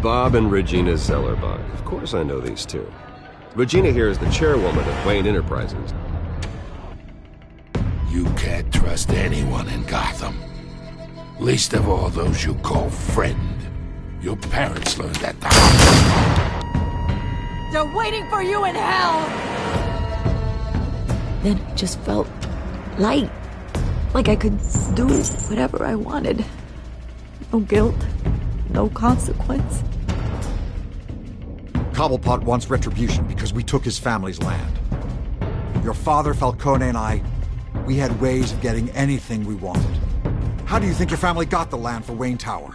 Bob and Regina Zellerbach. Of course I know these two. Regina here is the chairwoman of Wayne Enterprises. You can't trust anyone in Gotham. Least of all those you call friend. Your parents learned that the They're waiting for you in hell! Then it just felt light. Like I could do whatever I wanted. No guilt, no consequence. Cobblepot wants retribution because we took his family's land. Your father, Falcone, and I, we had ways of getting anything we wanted. How do you think your family got the land for Wayne Tower?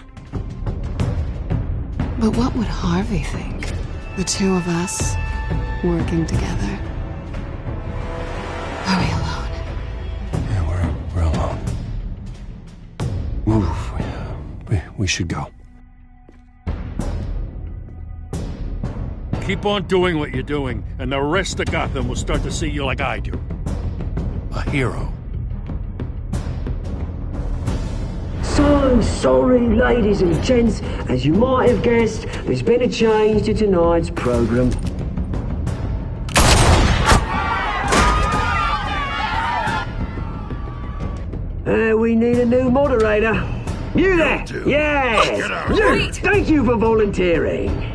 But what would Harvey think? The two of us, working together. Are we alone? Yeah, we're alone. Move. We should go. Keep on doing what you're doing, and the rest of Gotham will start to see you like I do. A hero. So sorry, ladies and gents. As you might have guessed, there's been a change to tonight's program. We need a new moderator. You there? Yeah! You! Thank you for volunteering.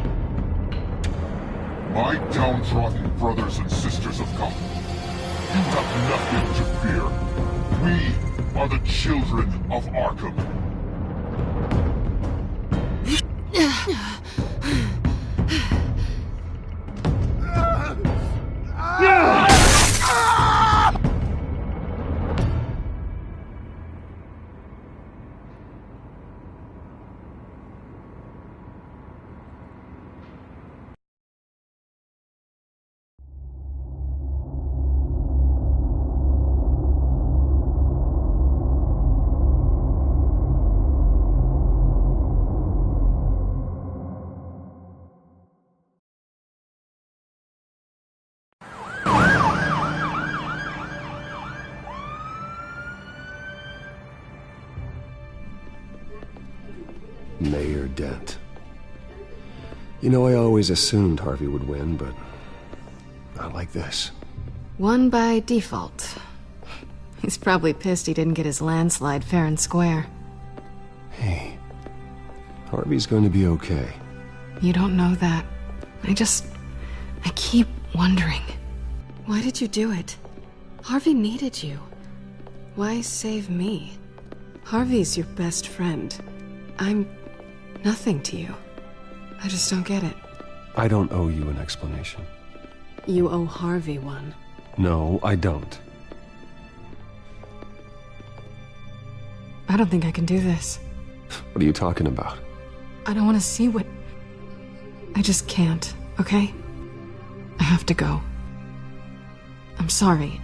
My downtrodden brothers and sisters of Gotham, you have nothing to fear. We are the children of Arkham. Mayor Dent. You know, I always assumed Harvey would win, but not like this. Won by default. He's probably pissed he didn't get his landslide fair and square. Hey, Harvey's going to be okay. You don't know that. I keep wondering. Why did you do it? Harvey needed you. Why save me? Harvey's your best friend. I'm nothing to you. I just don't get it. I don't owe you an explanation. You owe Harvey one. No, I don't. I don't think I can do this. What are you talking about? I don't want to see what... I just can't, okay? I have to go. I'm sorry.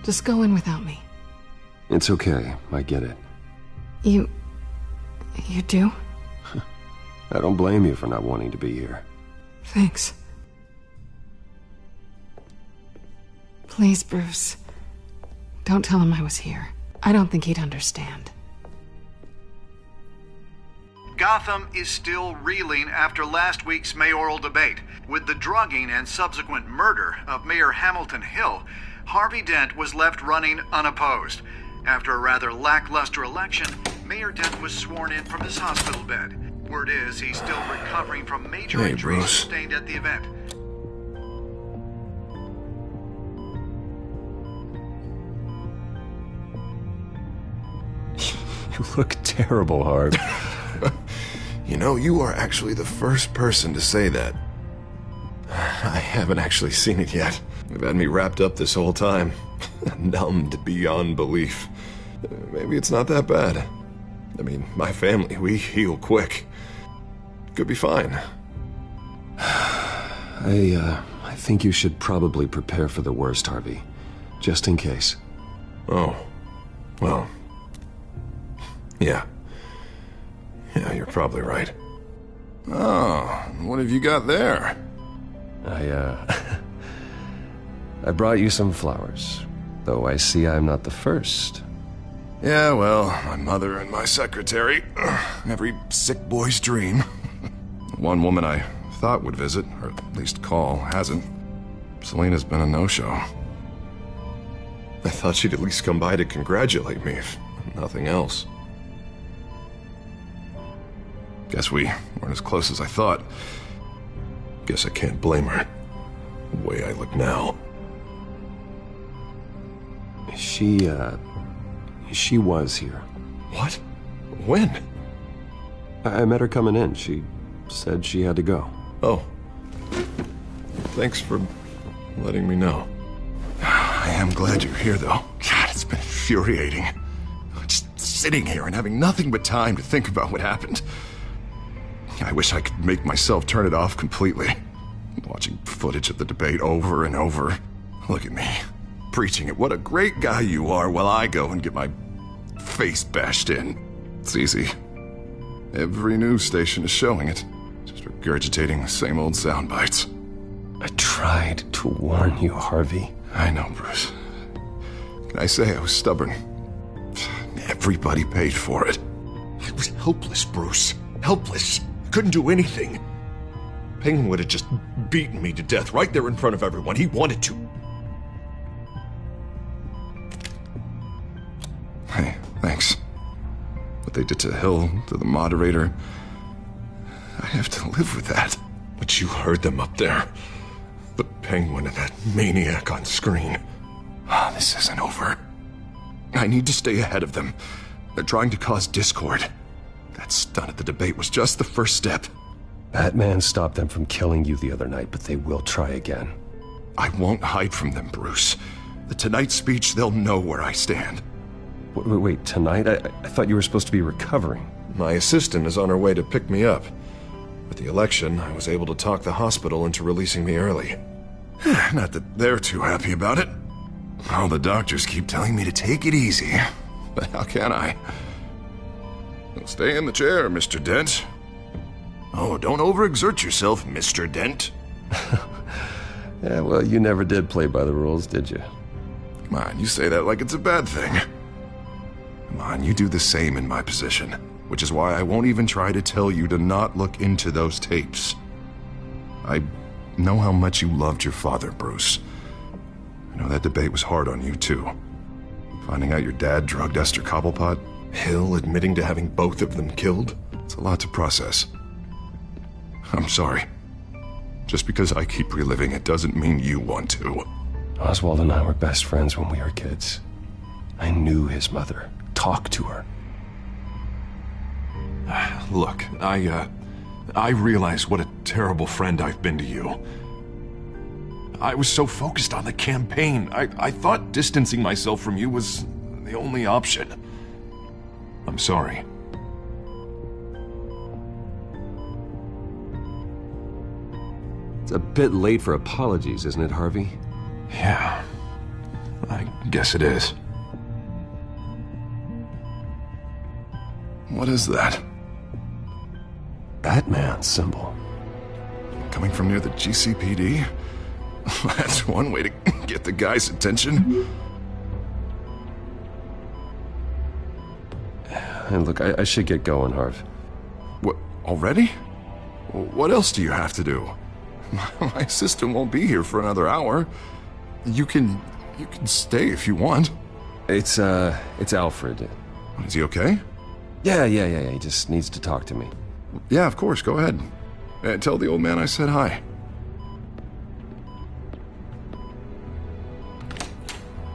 Just go in without me. It's okay, I get it. You do? I don't blame you for not wanting to be here. Thanks. Please, Bruce. Don't tell him I was here. I don't think he'd understand. Gotham is still reeling after last week's mayoral debate. With the drugging and subsequent murder of Mayor Hamilton Hill, Harvey Dent was left running unopposed. After a rather lackluster election, Mayor Dent was sworn in from his hospital bed. Word is he's still recovering from major injuries sustained at the event. You look terrible, Harv. You know, you are actually the first person to say that. I haven't actually seen it yet. They've had me wrapped up this whole time. Numbed beyond belief. Maybe it's not that bad. I mean, my family, we heal quick. Could be fine. I think you should probably prepare for the worst, Harvey. Just in case. Oh. Well. Yeah. Yeah, you're probably right. Oh, what have you got there? I brought you some flowers. Though I see I'm not the first. Yeah, well, my mother and my secretary. Every sick boy's dream. one woman I thought would visit, or at least call, hasn't. Selena's been a no-show. I thought she'd at least come by to congratulate me, if nothing else. Guess we weren't as close as I thought. Guess I can't blame her, the way I look now. She was here. What? When? I met her coming in. She said she had to go. Oh. Thanks for letting me know. I am glad you're here, though. God, it's been infuriating. Just sitting here and having nothing but time to think about what happened. I wish I could make myself turn it off completely. Watching footage of the debate over and over. Look at me, preaching at what a great guy you are while I go and get my face bashed in. It's easy. Every news station is showing it. Just regurgitating the same old sound bites. I tried to warn you, Harvey. I know, Bruce. Can I say I was stubborn? Everybody paid for it. I was helpless, Bruce. Helpless. Couldn't do anything. Penguin would have just beaten me to death right there in front of everyone. He wanted to. Hey, thanks. What they did to Hill, to the moderator, I have to live with that. But you heard them up there. The Penguin and that maniac on screen. This isn't over. I need to stay ahead of them. They're trying to cause discord. That stunt at the debate was just the first step. Batman stopped them from killing you the other night, but they will try again. I won't hide from them, Bruce. The Tonight speech, they'll know where I stand. Wait, tonight? I thought you were supposed to be recovering. My assistant is on her way to pick me up. With the election, I was able to talk the hospital into releasing me early. Not that they're too happy about it. All the doctors keep telling me to take it easy. But how can I? Well, stay in the chair, Mr. Dent. Oh, don't overexert yourself, Mr. Dent. Yeah, well, you never did play by the rules, did you? Come on, you say that like it's a bad thing. Come on, you do the same in my position. Which is why I won't even try to tell you to not look into those tapes. I know how much you loved your father, Bruce. I know that debate was hard on you, too. Finding out your dad drugged Esther Cobblepot, Hill admitting to having both of them killed, it's a lot to process. I'm sorry. Just because I keep reliving it doesn't mean you want to. Oswald and I were best friends when we were kids. I knew his mother. Talked to her. Look, I realize what a terrible friend I've been to you. I was so focused on the campaign. I thought distancing myself from you was the only option. I'm sorry. It's a bit late for apologies, isn't it, Harvey? Yeah, I guess it is. What is that? Batman symbol. Coming from near the GCPD? That's one way to get the guy's attention. And look, I should get going, Harv. What, already? What else do you have to do? My assistant won't be here for another hour. You can stay if you want. It's Alfred. Is he okay? Yeah, he just needs to talk to me. Yeah, of course, go ahead. Tell the old man I said hi.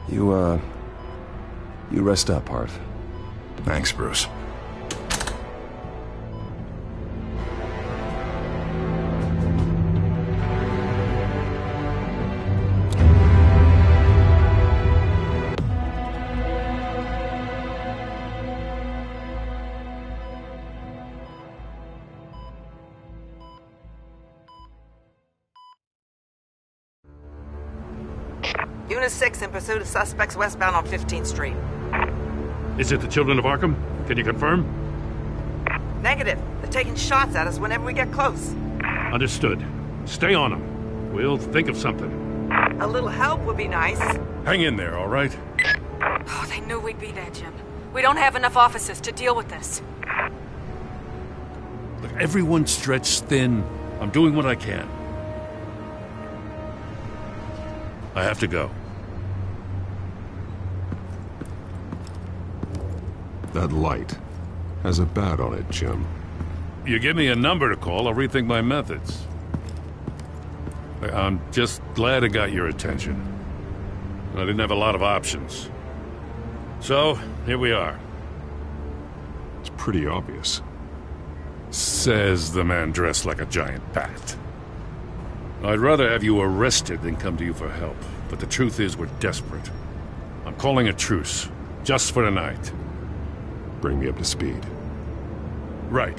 You rest up, Harv. Thanks, Bruce. Unit 6 in pursuit of suspects westbound on 15th Street. Is it the Children of Arkham? Can you confirm? Negative. They're taking shots at us whenever we get close. Understood. Stay on them. We'll think of something. A little help would be nice. Hang in there, all right? Oh, they knew we'd be there, Jim. We don't have enough officers to deal with this. Look, everyone's stretched thin. I'm doing what I can. I have to go. That light has a bat on it, Jim. You give me a number to call, I'll rethink my methods. I'm just glad it got your attention. I didn't have a lot of options. So, here we are. It's pretty obvious. Says the man dressed like a giant bat. I'd rather have you arrested than come to you for help, but the truth is we're desperate. I'm calling a truce, just for tonight. Bring me up to speed. Right.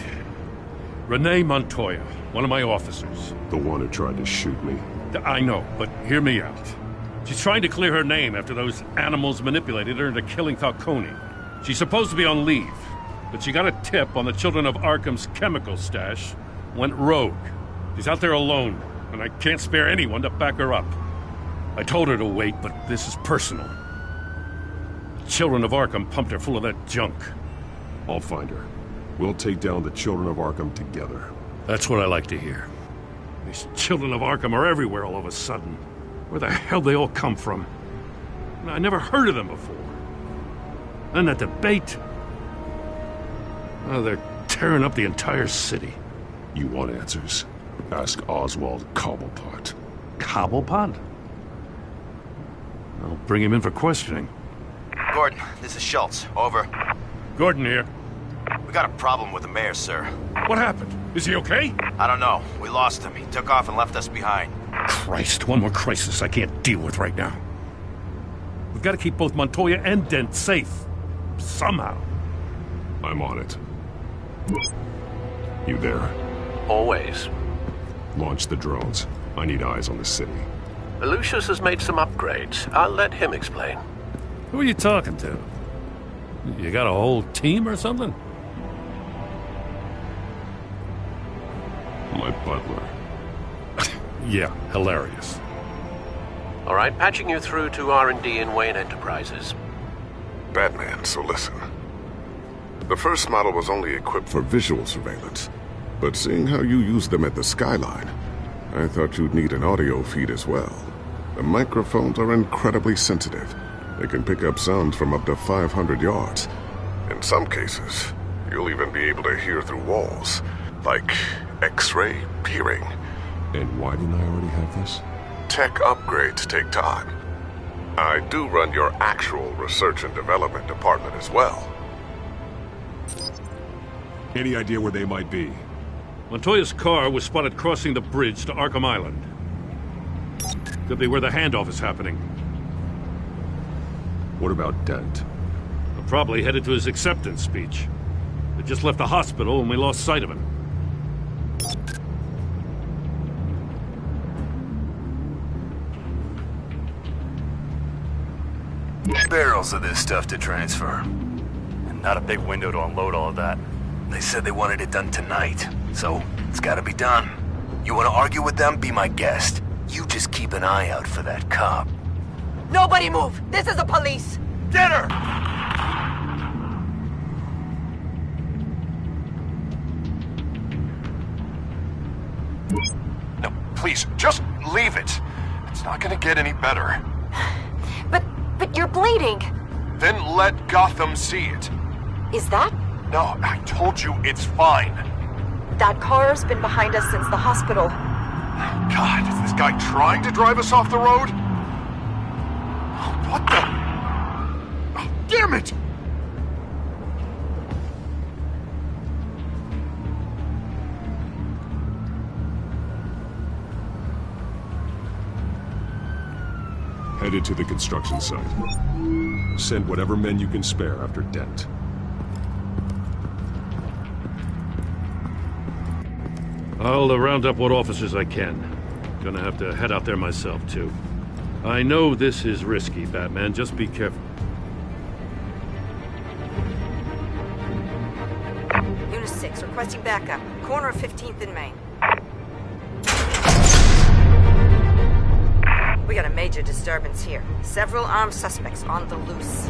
Renee Montoya, one of my officers. The one who tried to shoot me. I know, but hear me out. She's trying to clear her name after those animals manipulated her into killing Falcone. She's supposed to be on leave, but she got a tip on the Children of Arkham's chemical stash, went rogue. She's out there alone, and I can't spare anyone to back her up. I told her to wait, but this is personal. The Children of Arkham pumped her full of that junk. I'll find her. We'll take down the Children of Arkham together. That's what I like to hear. These Children of Arkham are everywhere all of a sudden. Where the hell they all come from? I never heard of them before. And that debate. Oh, they're tearing up the entire city. You want answers? Ask Oswald Cobblepot. Cobblepot? I'll bring him in for questioning. Gordon, this is Schultz. Over. Gordon here. We got a problem with the mayor, sir. What happened? Is he okay? I don't know. We lost him. He took off and left us behind. Christ, one more crisis I can't deal with right now. We've got to keep both Montoya and Dent safe. Somehow. I'm on it. You there? Always. Launch the drones. I need eyes on the city. Lucius has made some upgrades. I'll let him explain. Who are you talking to? You got a whole team or something? My butler. Yeah, hilarious. All right, patching you through to R&D in Wayne Enterprises. Batman, so listen. The first model was only equipped for visual surveillance, but seeing how you used them at the Skyline, I thought you'd need an audio feed as well. The microphones are incredibly sensitive. They can pick up sounds from up to 500 yards. In some cases, you'll even be able to hear through walls, like X-ray peering. And why didn't I already have this? Tech upgrades take time. I do run your actual research and development department as well. Any idea where they might be? Montoya's car was spotted crossing the bridge to Arkham Island. Could be where the handoff is happening. What about Dent? We're probably headed to his acceptance speech. They just left the hospital and we lost sight of him. Barrels of this stuff to transfer. And not a big window to unload all of that. They said they wanted it done tonight, so it's gotta be done. You wanna argue with them? Be my guest. You just keep an eye out for that cop. Nobody move! This is the police! Get her! No, please, just leave it. It's not gonna get any better. But you're bleeding! Then let Gotham see it. Is that? No, I told you it's fine. That car's been behind us since the hospital. God, is this guy trying to drive us off the road? What the? Oh, damn it! Headed to the construction site. Send whatever men you can spare after Dent. I'll round up what officers I can. Gonna have to head out there myself, too. I know this is risky, Batman. Just be careful. Unit 6, requesting backup. Corner of 15th and Main. We got a major disturbance here. Several armed suspects on the loose.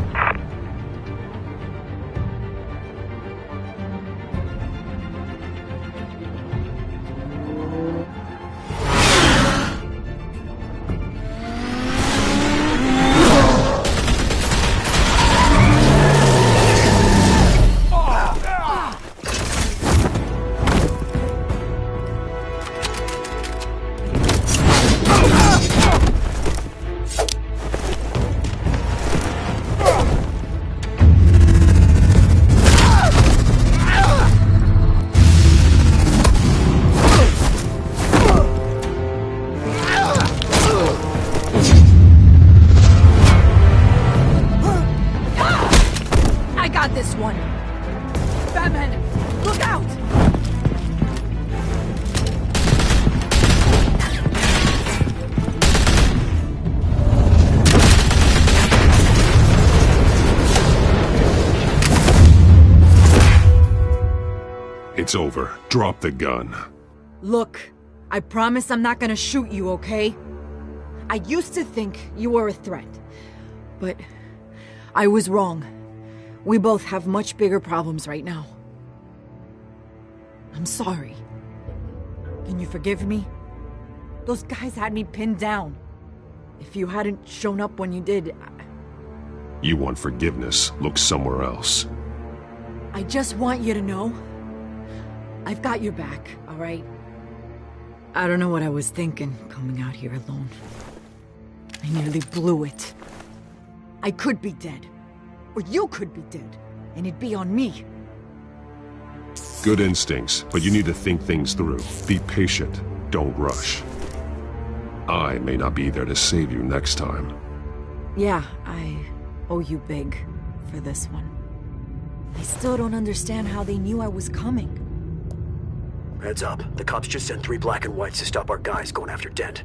It's over. Drop the gun. Look, I promise I'm not gonna shoot you, okay? I used to think you were a threat, but I was wrong. We both have much bigger problems right now. I'm sorry. Can you forgive me? Those guys had me pinned down. If you hadn't shown up when you did... You want forgiveness? Look somewhere else. I just want you to know... I've got your back, alright? I don't know what I was thinking, coming out here alone. I nearly blew it. I could be dead. Or you could be dead. And it'd be on me. Good instincts, but you need to think things through. Be patient. Don't rush. I may not be there to save you next time. Yeah, I owe you big for this one. I still don't understand how they knew I was coming. Heads up. The cops just sent 3 black and whites to stop our guys going after Dent.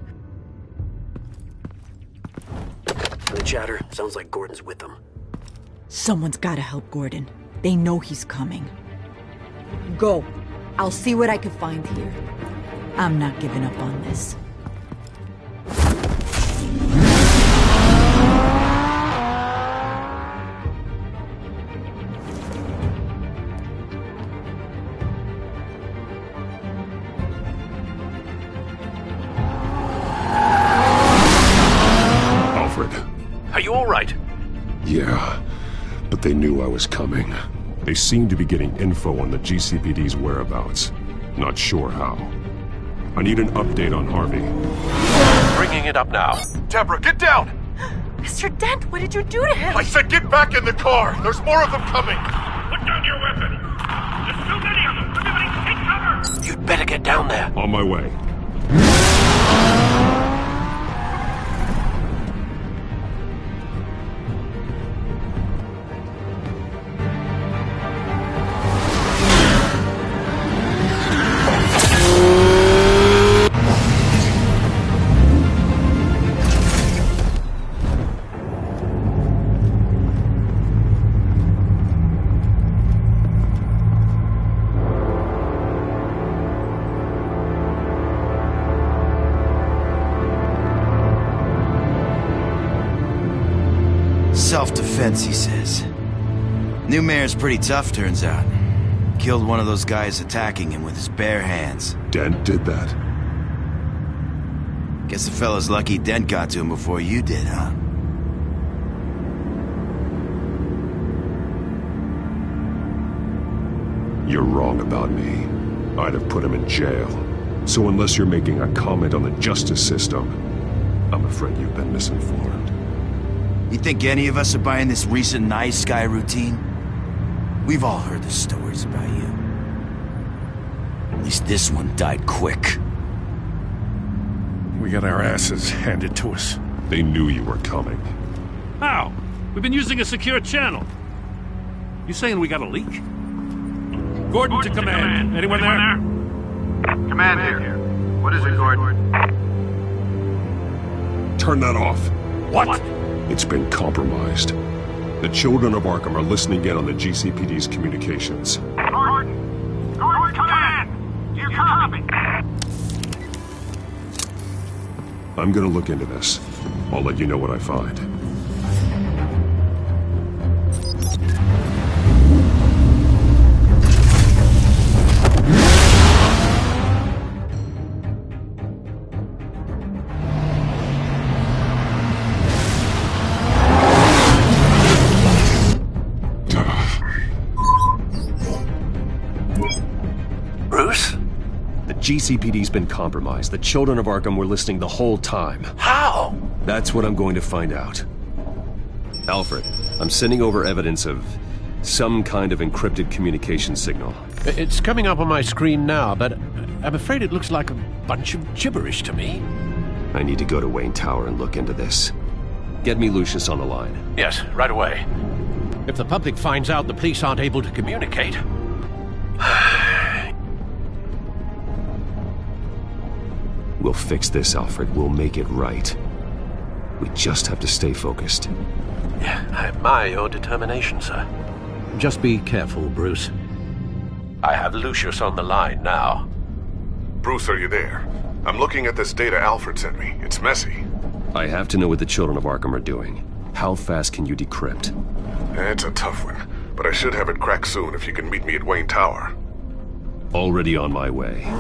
From the chatter, sounds like Gordon's with them. Someone's gotta help Gordon. They know he's coming. Go. I'll see what I can find here. I'm not giving up on this. Are you all right? Yeah, but they knew I was coming. They seemed to be getting info on the GCPD's whereabouts. Not sure how. I need an update on Harvey. Bringing it up now. Deborah, get down! Mr. Dent, what did you do to him? I said get back in the car! There's more of them coming! Put down your weapon! There's too many of them! Everybody take cover! You'd better get down there. On my way. Self-defense, he says. New mayor's pretty tough, turns out. Killed one of those guys attacking him with his bare hands. Dent did that? Guess the fella's lucky Dent got to him before you did, huh? You're wrong about me. I'd have put him in jail. So unless you're making a comment on the justice system, I'm afraid you've been misinformed. You think any of us are buying this recent nice guy routine? We've all heard the stories about you. At least this one died quick. We got our asses handed to us. They knew you were coming. How? We've been using a secure channel. You saying we got a leak? Gordon to command. Anyone there? Command here. What is it, Gordon? Turn that off. What? It's been compromised. The children of Arkham are listening in on the GCPD's communications. Gordon! Gordon, command! You copy? I'm gonna look into this. I'll let you know what I find. GCPD's been compromised. The children of Arkham were listening the whole time. How? That's what I'm going to find out. Alfred, I'm sending over evidence of some kind of encrypted communication signal. It's coming up on my screen now, but I'm afraid it looks like a bunch of gibberish to me. I need to go to Wayne Tower and look into this. Get me Lucius on the line. Yes, right away. If the public finds out the police aren't able to communicate... We'll fix this, Alfred. We'll make it right. We just have to stay focused. Yeah, I admire your determination, sir. Just be careful, Bruce. I have Lucius on the line now. Bruce, are you there? I'm looking at this data Alfred sent me. It's messy. I have to know what the children of Arkham are doing. How fast can you decrypt? It's a tough one, but I should have it cracked soon if you can meet me at Wayne Tower. Already on my way.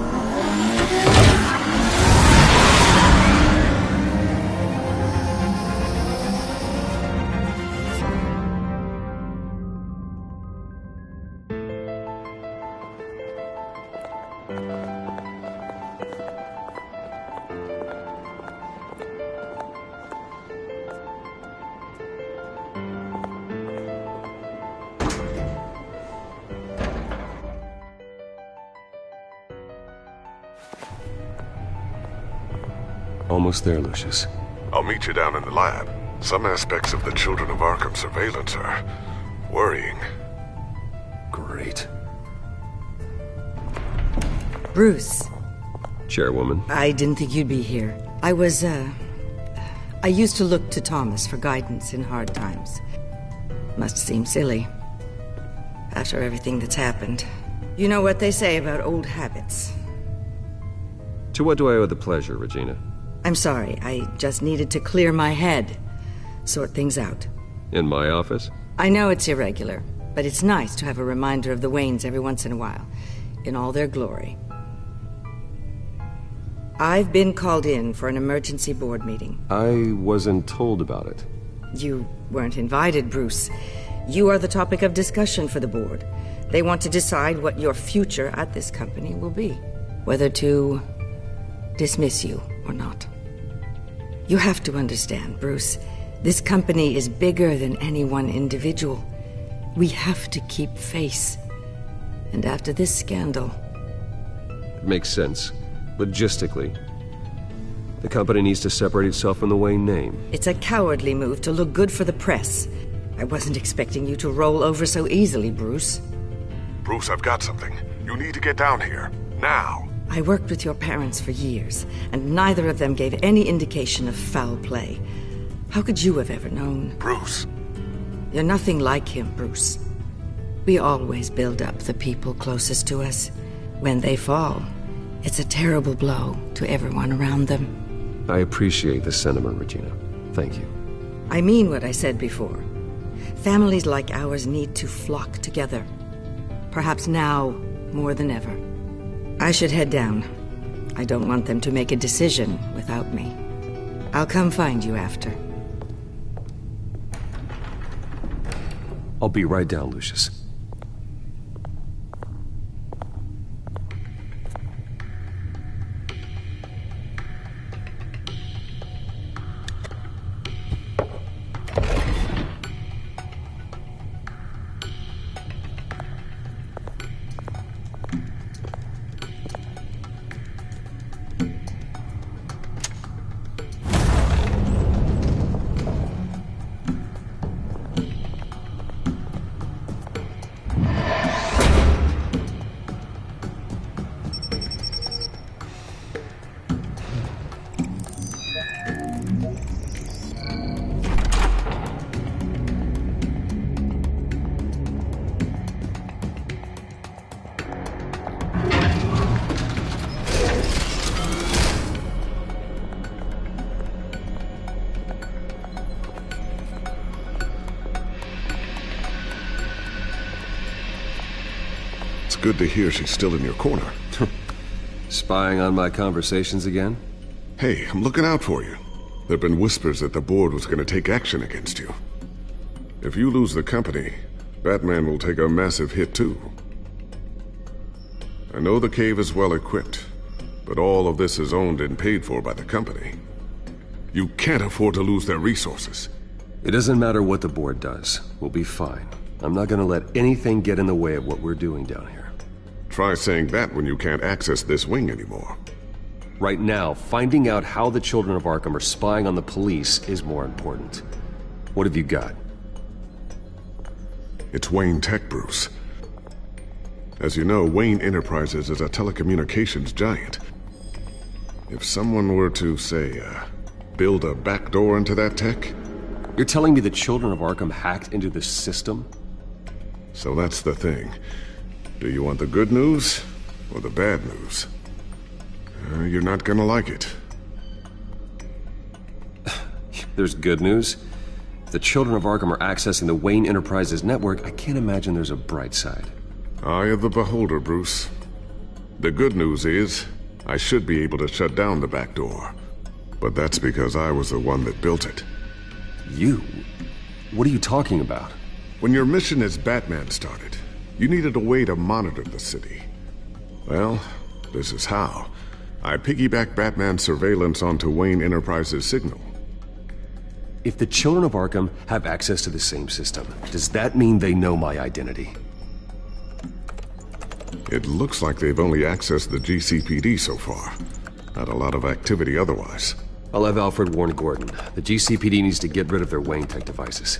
Almost there, Lucius. I'll meet you down in the lab. Some aspects of the Children of Arkham surveillance are worrying. Great. Bruce. Chairwoman. I didn't think you'd be here. I used to look to Thomas for guidance in hard times. Must seem silly. After everything that's happened. You know what they say about old habits. To what do I owe the pleasure, Regina? I'm sorry, I just needed to clear my head. Sort things out. In my office? I know it's irregular, but it's nice to have a reminder of the Waynes every once in a while, in all their glory. I've been called in for an emergency board meeting. I wasn't told about it. You weren't invited, Bruce. You are the topic of discussion for the board. They want to decide what your future at this company will be. Whether to dismiss you or not. You have to understand, Bruce. This company is bigger than any one individual. We have to keep face. And after this scandal... It makes sense. Logistically. The company needs to separate itself from the Wayne name. It's a cowardly move to look good for the press. I wasn't expecting you to roll over so easily, Bruce. Bruce, I've got something. You need to get down here. Now. I worked with your parents for years, and neither of them gave any indication of foul play. How could you have ever known? Bruce. You're nothing like him, Bruce. We always build up the people closest to us. When they fall, it's a terrible blow to everyone around them. I appreciate the sentiment, Regina. Thank you. I mean what I said before. Families like ours need to flock together. Perhaps now more than ever. I should head down. I don't want them to make a decision without me. I'll come find you after. I'll be right down, Lucius. Good to hear she's still in your corner. Spying on my conversations again? Hey, I'm looking out for you. There've been whispers that the board was going to take action against you. If you lose the company, Batman will take a massive hit too. I know the cave is well equipped, but all of this is owned and paid for by the company. You can't afford to lose their resources. It doesn't matter what the board does. We'll be fine. I'm not gonna let anything get in the way of what we're doing down here. Try saying that when you can't access this wing anymore. Right now, finding out how the Children of Arkham are spying on the police is more important. What have you got? It's Wayne Tech, Bruce. As you know, Wayne Enterprises is a telecommunications giant. If someone were to, say, build a backdoor into that tech... You're telling me the Children of Arkham hacked into this system? So that's the thing. Do you want the good news or the bad news? You're not gonna like it. There's good news. If the children of Arkham are accessing the Wayne Enterprises network, I can't imagine there's a bright side. Eye of the beholder, Bruce. The good news is, I should be able to shut down the back door. But that's because I was the one that built it. You? What are you talking about? When your mission as Batman started, you needed a way to monitor the city. Well, this is how. I piggybacked Batman's surveillance onto Wayne Enterprises' signal. If the children of Arkham have access to the same system, does that mean they know my identity? It looks like they've only accessed the GCPD so far. Not a lot of activity otherwise. I'll have Alfred warn Gordon. The GCPD needs to get rid of their Wayne tech devices.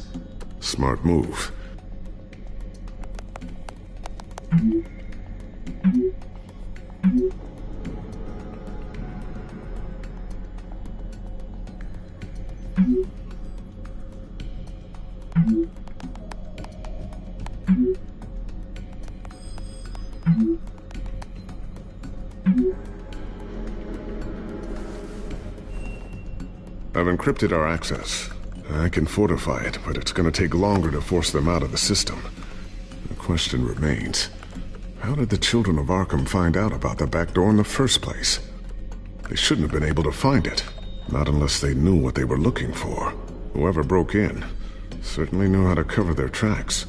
Smart move. I've encrypted our access. I can fortify it, but it's gonna take longer to force them out of the system. The question remains, how did the children of Arkham find out about the back door in the first place? They shouldn't have been able to find it, not unless they knew what they were looking for. Whoever broke in certainly knew how to cover their tracks.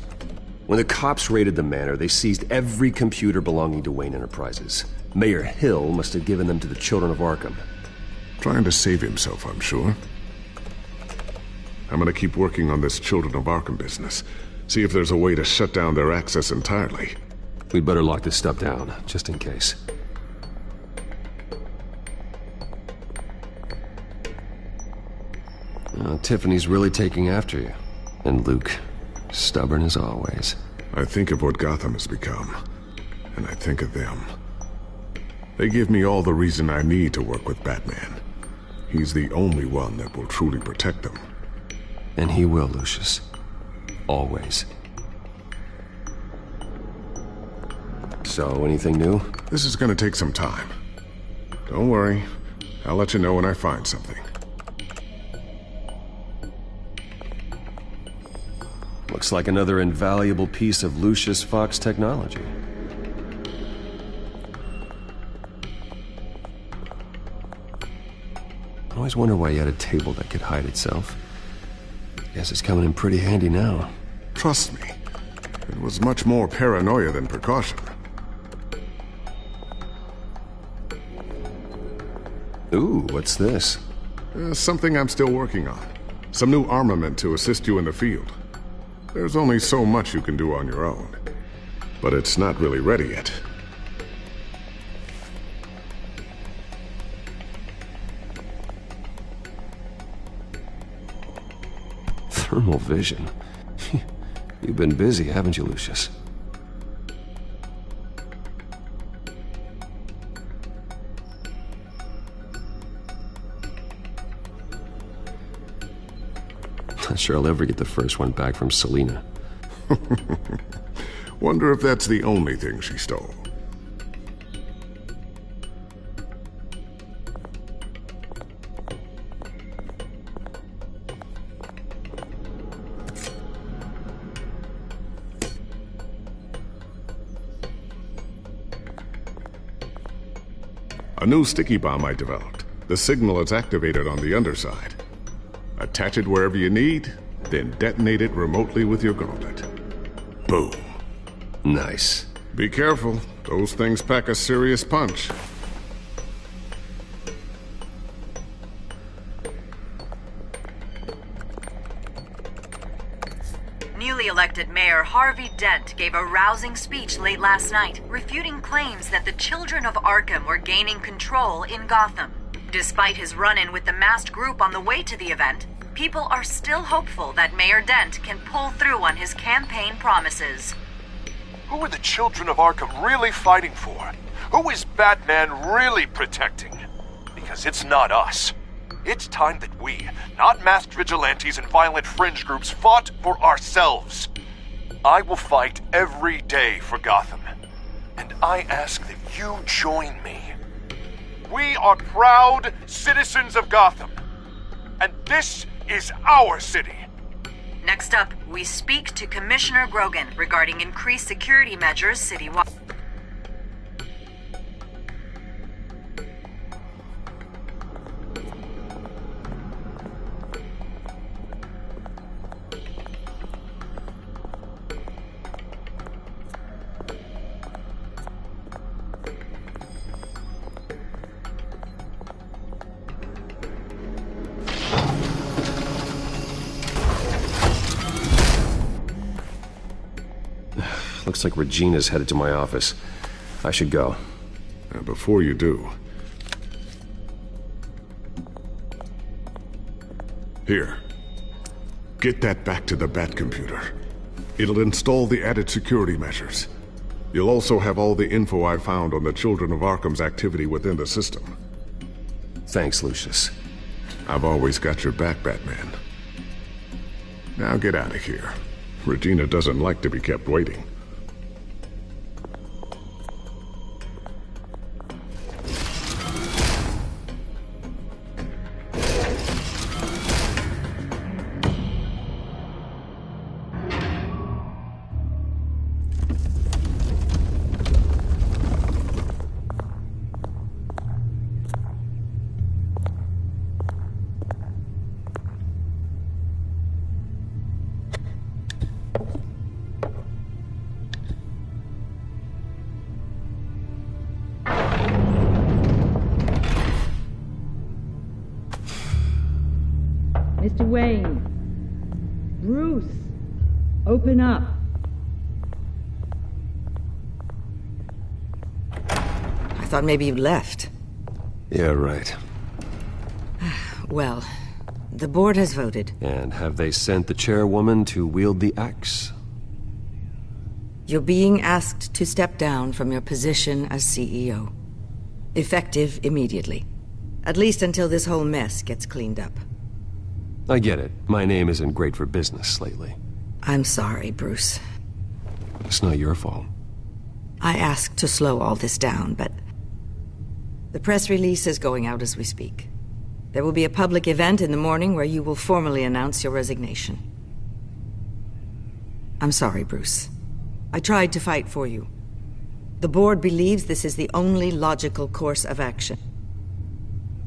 When the cops raided the manor, they seized every computer belonging to Wayne Enterprises. Mayor Hill must have given them to the children of Arkham. Trying to save himself, I'm sure. I'm gonna keep working on this Children of Arkham business. See if there's a way to shut down their access entirely. We'd better lock this stuff down, just in case. Tiffany's really taking after you. And Luke, stubborn as always. I think of what Gotham has become, and I think of them. They give me all the reason I need to work with Batman. He's the only one that will truly protect them. And he will, Lucius. Always. So, anything new? This is gonna take some time. Don't worry. I'll let you know when I find something. Looks like another invaluable piece of Lucius Fox technology. I always wonder why you had a table that could hide itself. Guess it's coming in pretty handy now. Trust me, it was much more paranoia than precaution. Ooh, what's this? Something I'm still working on. Some new armament to assist you in the field. There's only so much you can do on your own. But it's not really ready yet. Thermal vision. You've been busy, haven't you, Lucius? Not sure I'll ever get the first one back from Selina. Wonder if that's the only thing she stole. A new sticky bomb I developed. The signal is activated on the underside. Attach it wherever you need, then detonate it remotely with your gauntlet. Boom. Nice. Be careful. Those things pack a serious punch. Newly elected Mayor Harvey Dent gave a rousing speech late last night, refuting claims that the children of Arkham were gaining control in Gotham. Despite his run-in with the masked group on the way to the event, people are still hopeful that Mayor Dent can pull through on his campaign promises. Who are the children of Arkham really fighting for? Who is Batman really protecting? Because it's not us. It's time that we, not masked vigilantes and violent fringe groups, fought for ourselves. I will fight every day for Gotham. and I ask that you join me. We are proud citizens of Gotham, and this is our city. Next up, we speak to Commissioner Grogan regarding increased security measures citywide. Looks like Regina's headed to my office. I should go. And before you do... Here. Get that back to the Bat computer. It'll install the added security measures. You'll also have all the info I found on the Children of Arkham's activity within the system. Thanks, Lucius. I've always got your back, Batman. Now get out of here. Regina doesn't like to be kept waiting. Mr. Wayne. Bruce. Open up. I thought maybe you'd left. Yeah, right. Well, the board has voted. And have they sent the chairwoman to wield the axe? You're being asked to step down from your position as CEO. Effective immediately. At least until this whole mess gets cleaned up. I get it. My name isn't great for business lately. I'm sorry, Bruce. It's not your fault. I asked to slow all this down, but... the press release is going out as we speak. There will be a public event in the morning where you will formally announce your resignation. I'm sorry, Bruce. I tried to fight for you. The board believes this is the only logical course of action.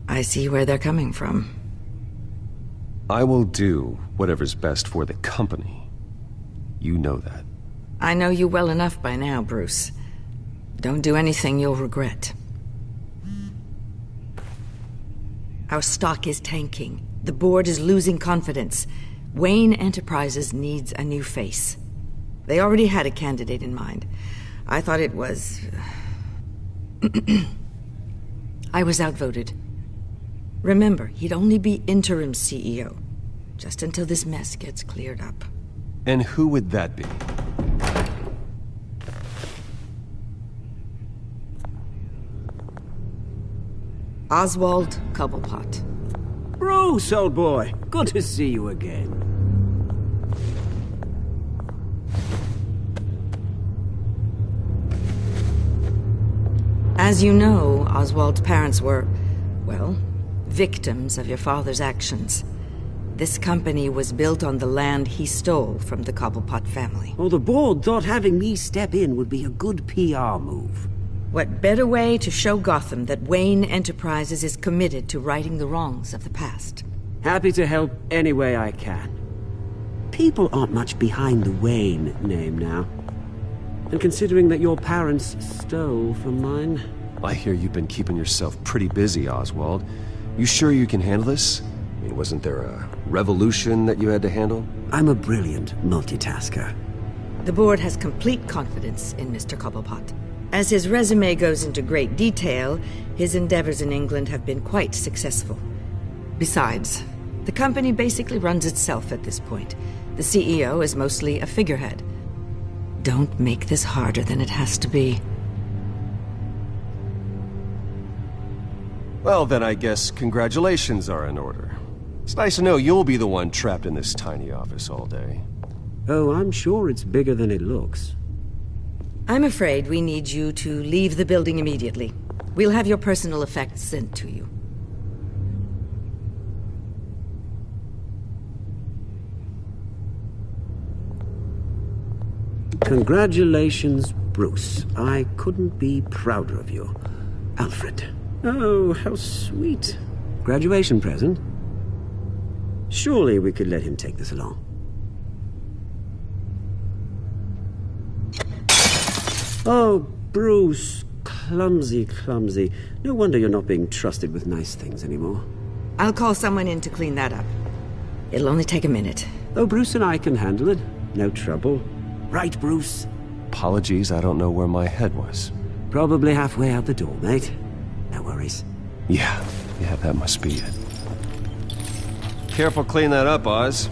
I see where they're coming from. I will do whatever's best for the company. You know that. I know you well enough by now, Bruce. Don't do anything you'll regret. Our stock is tanking. The board is losing confidence. Wayne Enterprises needs a new face. They already had a candidate in mind. I thought it was... I was outvoted. Remember, he'd only be interim CEO, just until this mess gets cleared up. And who would that be? Oswald Cobblepot. Bruce, old boy. Good to see you again. As you know, Oswald's parents were, well, victims of your father's actions. This company was built on the land he stole from the Cobblepot family. Well, the board thought having me step in would be a good PR move. What better way to show Gotham that Wayne Enterprises is committed to righting the wrongs of the past? Happy to help any way I can. People aren't much behind the Wayne name now. And considering that your parents stole from mine... I hear you've been keeping yourself pretty busy, Oswald. You sure you can handle this? I mean, wasn't there a revolution that you had to handle? I'm a brilliant multitasker. The board has complete confidence in Mr. Cobblepot. As his resume goes into great detail, his endeavors in England have been quite successful. Besides, the company basically runs itself at this point. The CEO is mostly a figurehead. Don't make this harder than it has to be. Well, then I guess congratulations are in order. It's nice to know you'll be the one trapped in this tiny office all day. Oh, I'm sure it's bigger than it looks. I'm afraid we need you to leave the building immediately. We'll have your personal effects sent to you. Congratulations, Bruce. I couldn't be prouder of you. Alfred. Oh, how sweet. Graduation present? Surely we could let him take this along. Oh, Bruce. Clumsy, clumsy. No wonder you're not being trusted with nice things anymore. I'll call someone in to clean that up. It'll only take a minute. Oh, Bruce and I can handle it. No trouble. Right, Bruce? Apologies, I don't know where my head was. Probably halfway out the door, mate. No worries. Yeah, that must be it. Careful clean that up, Oz.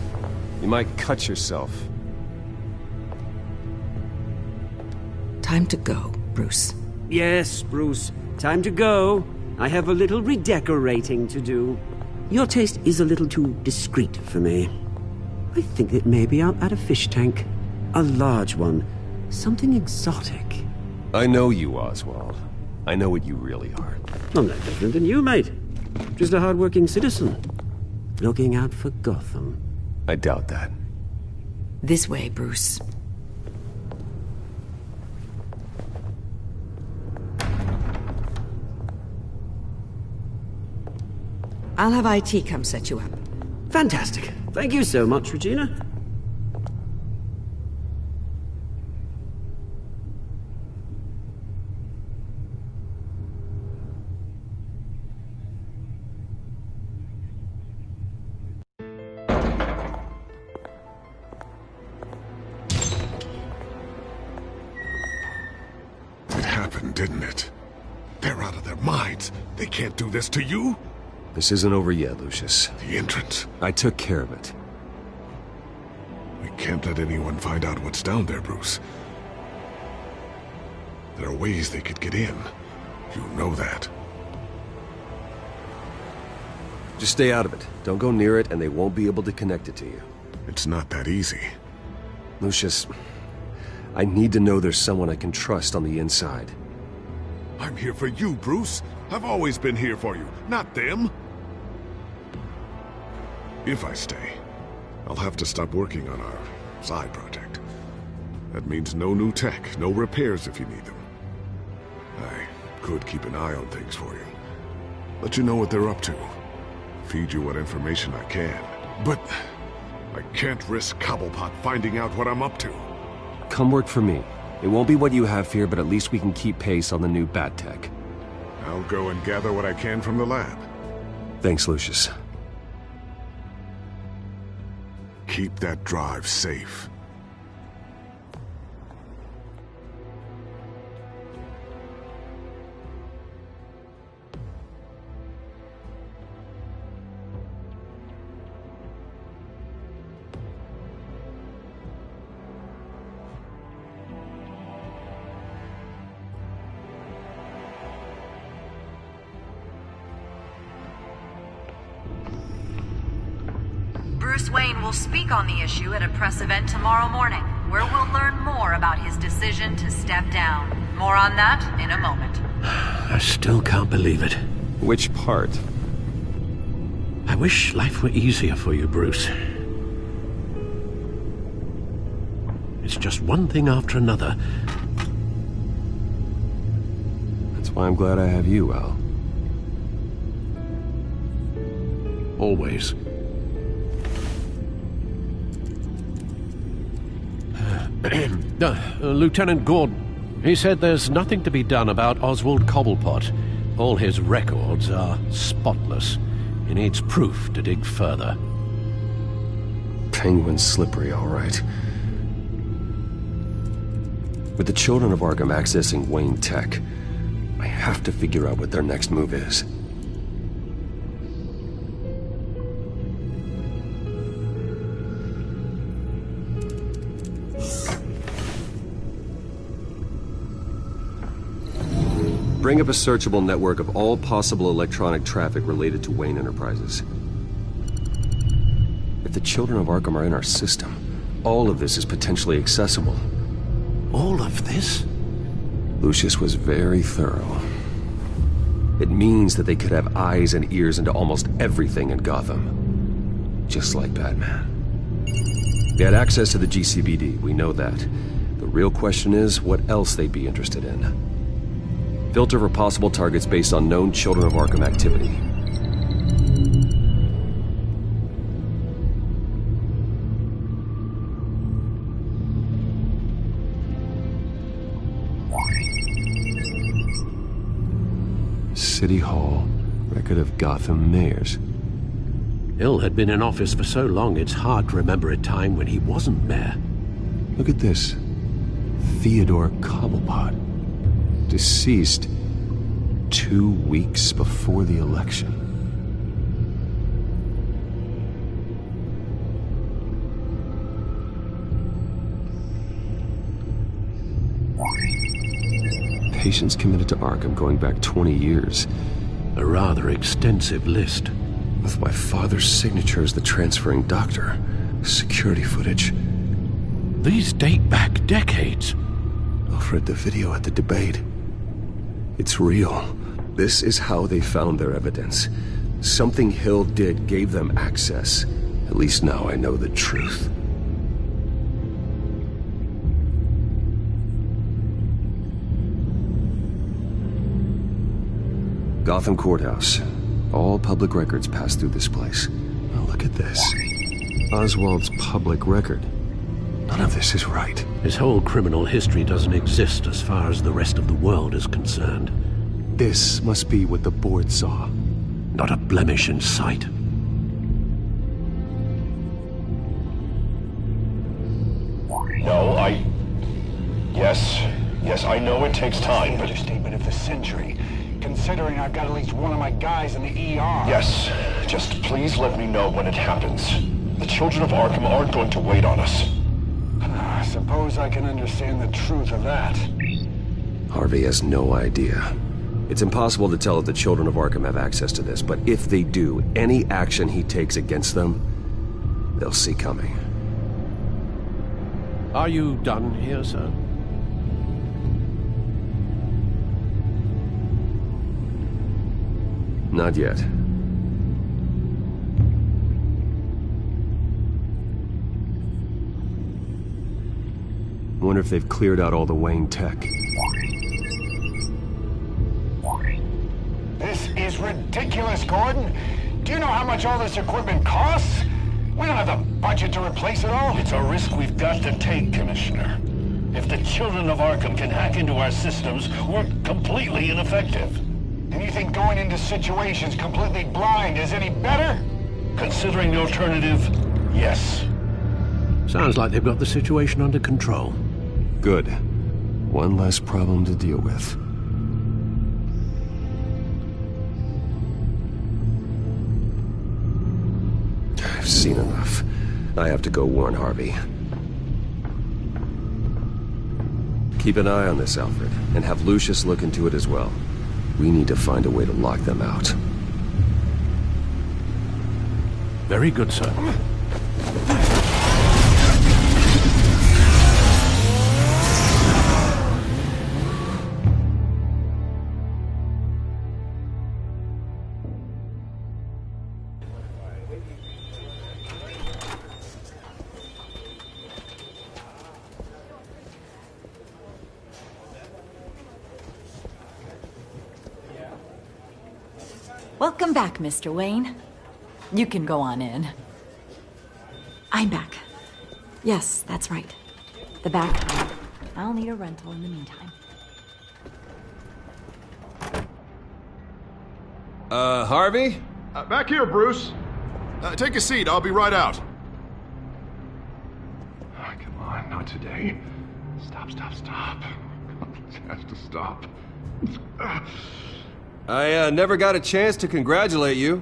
You might cut yourself. Time to go, Bruce. Yes, Bruce. Time to go. I have a little redecorating to do. Your taste is a little too discreet for me. I think that maybe I'll add a fish tank. A large one. Something exotic. I know you, Oswald. I know what you really are. I'm no different than you, mate. Just a hard-working citizen. Looking out for Gotham. I doubt that. This way, Bruce. I'll have IT come set you up. Fantastic. Thank you so much, Regina. Didn't it? They're out of their minds. They can't do this to you. This isn't over yet, Lucius. The entrance. I took care of it. We can't let anyone find out what's down there, Bruce. There are ways they could get in. You know that. Just stay out of it. Don't go near it, and they won't be able to connect it to you. It's not that easy. Lucius, I need to know there's someone I can trust on the inside. I'm here for you, Bruce. I've always been here for you, not them. If I stay, I'll have to stop working on our side project. That means no new tech, no repairs if you need them. I could keep an eye on things for you. Let you know what they're up to. Feed you what information I can. But I can't risk Cobblepot finding out what I'm up to. Come work for me. It won't be what you have here, but at least we can keep pace on the new bat tech. I'll go and gather what I can from the lab. Thanks, Lucius. Keep that drive safe. Bruce Wayne will speak on the issue at a press event tomorrow morning, where we'll learn more about his decision to step down. More on that in a moment. I still can't believe it. Which part? I wish life were easier for you, Bruce. It's just one thing after another. That's why I'm glad I have you, Al. Always. Lieutenant Gordon, he said there's nothing to be done about Oswald Cobblepot. All his records are spotless. He needs proof to dig further. Penguin's slippery, all right. With the children of Arkham accessing Wayne Tech, I have to figure out what their next move is. Bring up a searchable network of all possible electronic traffic related to Wayne Enterprises. If the children of Arkham are in our system, all of this is potentially accessible. All of this? Lucius was very thorough. It means that they could have eyes and ears into almost everything in Gotham. Just like Batman. They had access to the GCPD, we know that. The real question is, what else they'd be interested in. Filter for possible targets based on known Children of Arkham activity. City Hall, record of Gotham mayors. Hill had been in office for so long, it's hard to remember a time when he wasn't mayor. Look at this. Theodore Cobblepot. Deceased 2 weeks before the election. Patients committed to Arkham going back 20 years. A rather extensive list. With my father's signature as the transferring doctor. Security footage. These date back decades. I've read the video at the debate. It's real. This is how they found their evidence. Something Hill did gave them access. At least now I know the truth. Gotham Courthouse. All public records pass through this place. Now look at this. Oswald's public record. None of this is right. His whole criminal history doesn't exist as far as the rest of the world is concerned. This must be what the board saw. Not a blemish in sight. No, Yes, I know it takes time, but... Understatement of the century. Considering I've got at least one of my guys in the ER. Yes, just please let me know when it happens. The children of Arkham aren't going to wait on us. I suppose I can understand the truth of that. Harvey has no idea. It's impossible to tell if the children of Arkham have access to this, but if they do, any action he takes against them, they'll see coming. Are you done here, sir? Not yet. Wonder if they've cleared out all the Wayne tech. This is ridiculous, Gordon. Do you know how much all this equipment costs? We don't have the budget to replace it all. It's a risk we've got to take, Commissioner. If the children of Arkham can hack into our systems, we're completely ineffective. And you think going into situations completely blind is any better? Considering the alternative, yes. Sounds like they've got the situation under control. Good. One less problem to deal with. I've seen enough. I have to go warn Harvey. Keep an eye on this, Alfred, and have Lucius look into it as well. We need to find a way to lock them out. Very good, sir. Welcome back, Mr. Wayne. You can go on in. I'm back. Yes, that's right. The back. I'll need a rental in the meantime. Harvey? Back here, Bruce. Take a seat. I'll be right out. Oh, come on, not today. Stop. It has to stop. I never got a chance to congratulate you.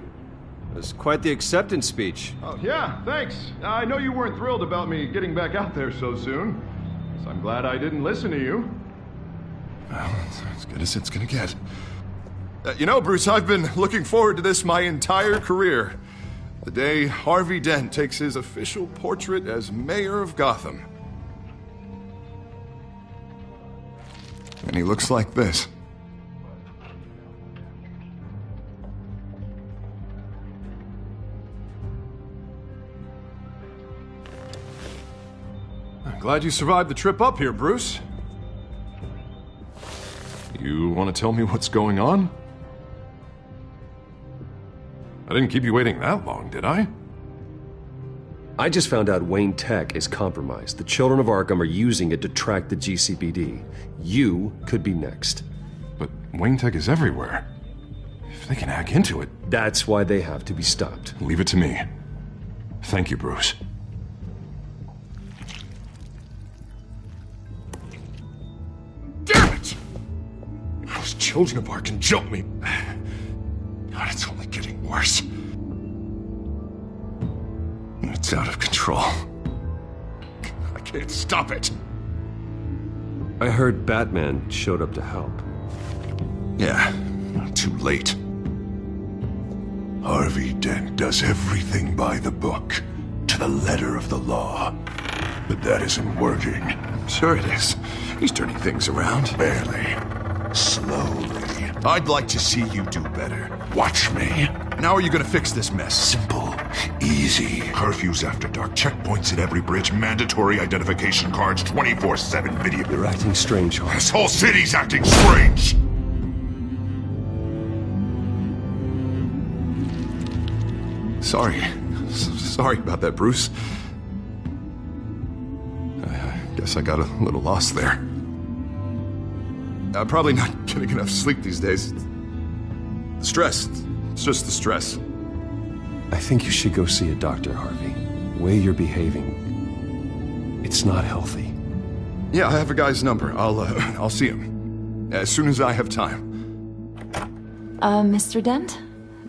It was quite the acceptance speech. Oh, yeah, thanks. I know you weren't thrilled about me getting back out there so soon. So I'm glad I didn't listen to you. Well, it's as good as it's gonna get. You know, Bruce, I've been looking forward to this my entire career. The day Harvey Dent takes his official portrait as mayor of Gotham. And he looks like this. I'm glad you survived the trip up here, Bruce. You want to tell me what's going on? I didn't keep you waiting that long, did I? I just found out Wayne Tech is compromised. The Children of Arkham are using it to track the GCPD. You could be next. But Wayne Tech is everywhere. If they can hack into it... That's why they have to be stopped. Leave it to me. Thank you, Bruce. Damn it! Those Children of Arkham jumped me. God, it's only getting worse. It's out of control. I can't stop it. I heard Batman showed up to help. Yeah, too late. Harvey Dent does everything by the book, to the letter of the law. But that isn't working. Sure it is. He's turning things around. Barely. Slowly. I'd like to see you do better. Watch me. And how are you gonna fix this mess? Simple. Easy. Curfews after dark, checkpoints at every bridge, mandatory identification cards, 24/7 video. You're acting strange, Harvey. This whole city's acting strange! Sorry about that, Bruce. I guess I got a little lost there. I'm probably not getting enough sleep these days. The stress. It's just the stress. I think you should go see a doctor, Harvey. The way you're behaving, it's not healthy. Yeah, I have a guy's number. I'll see him as soon as I have time. Mr. Dent?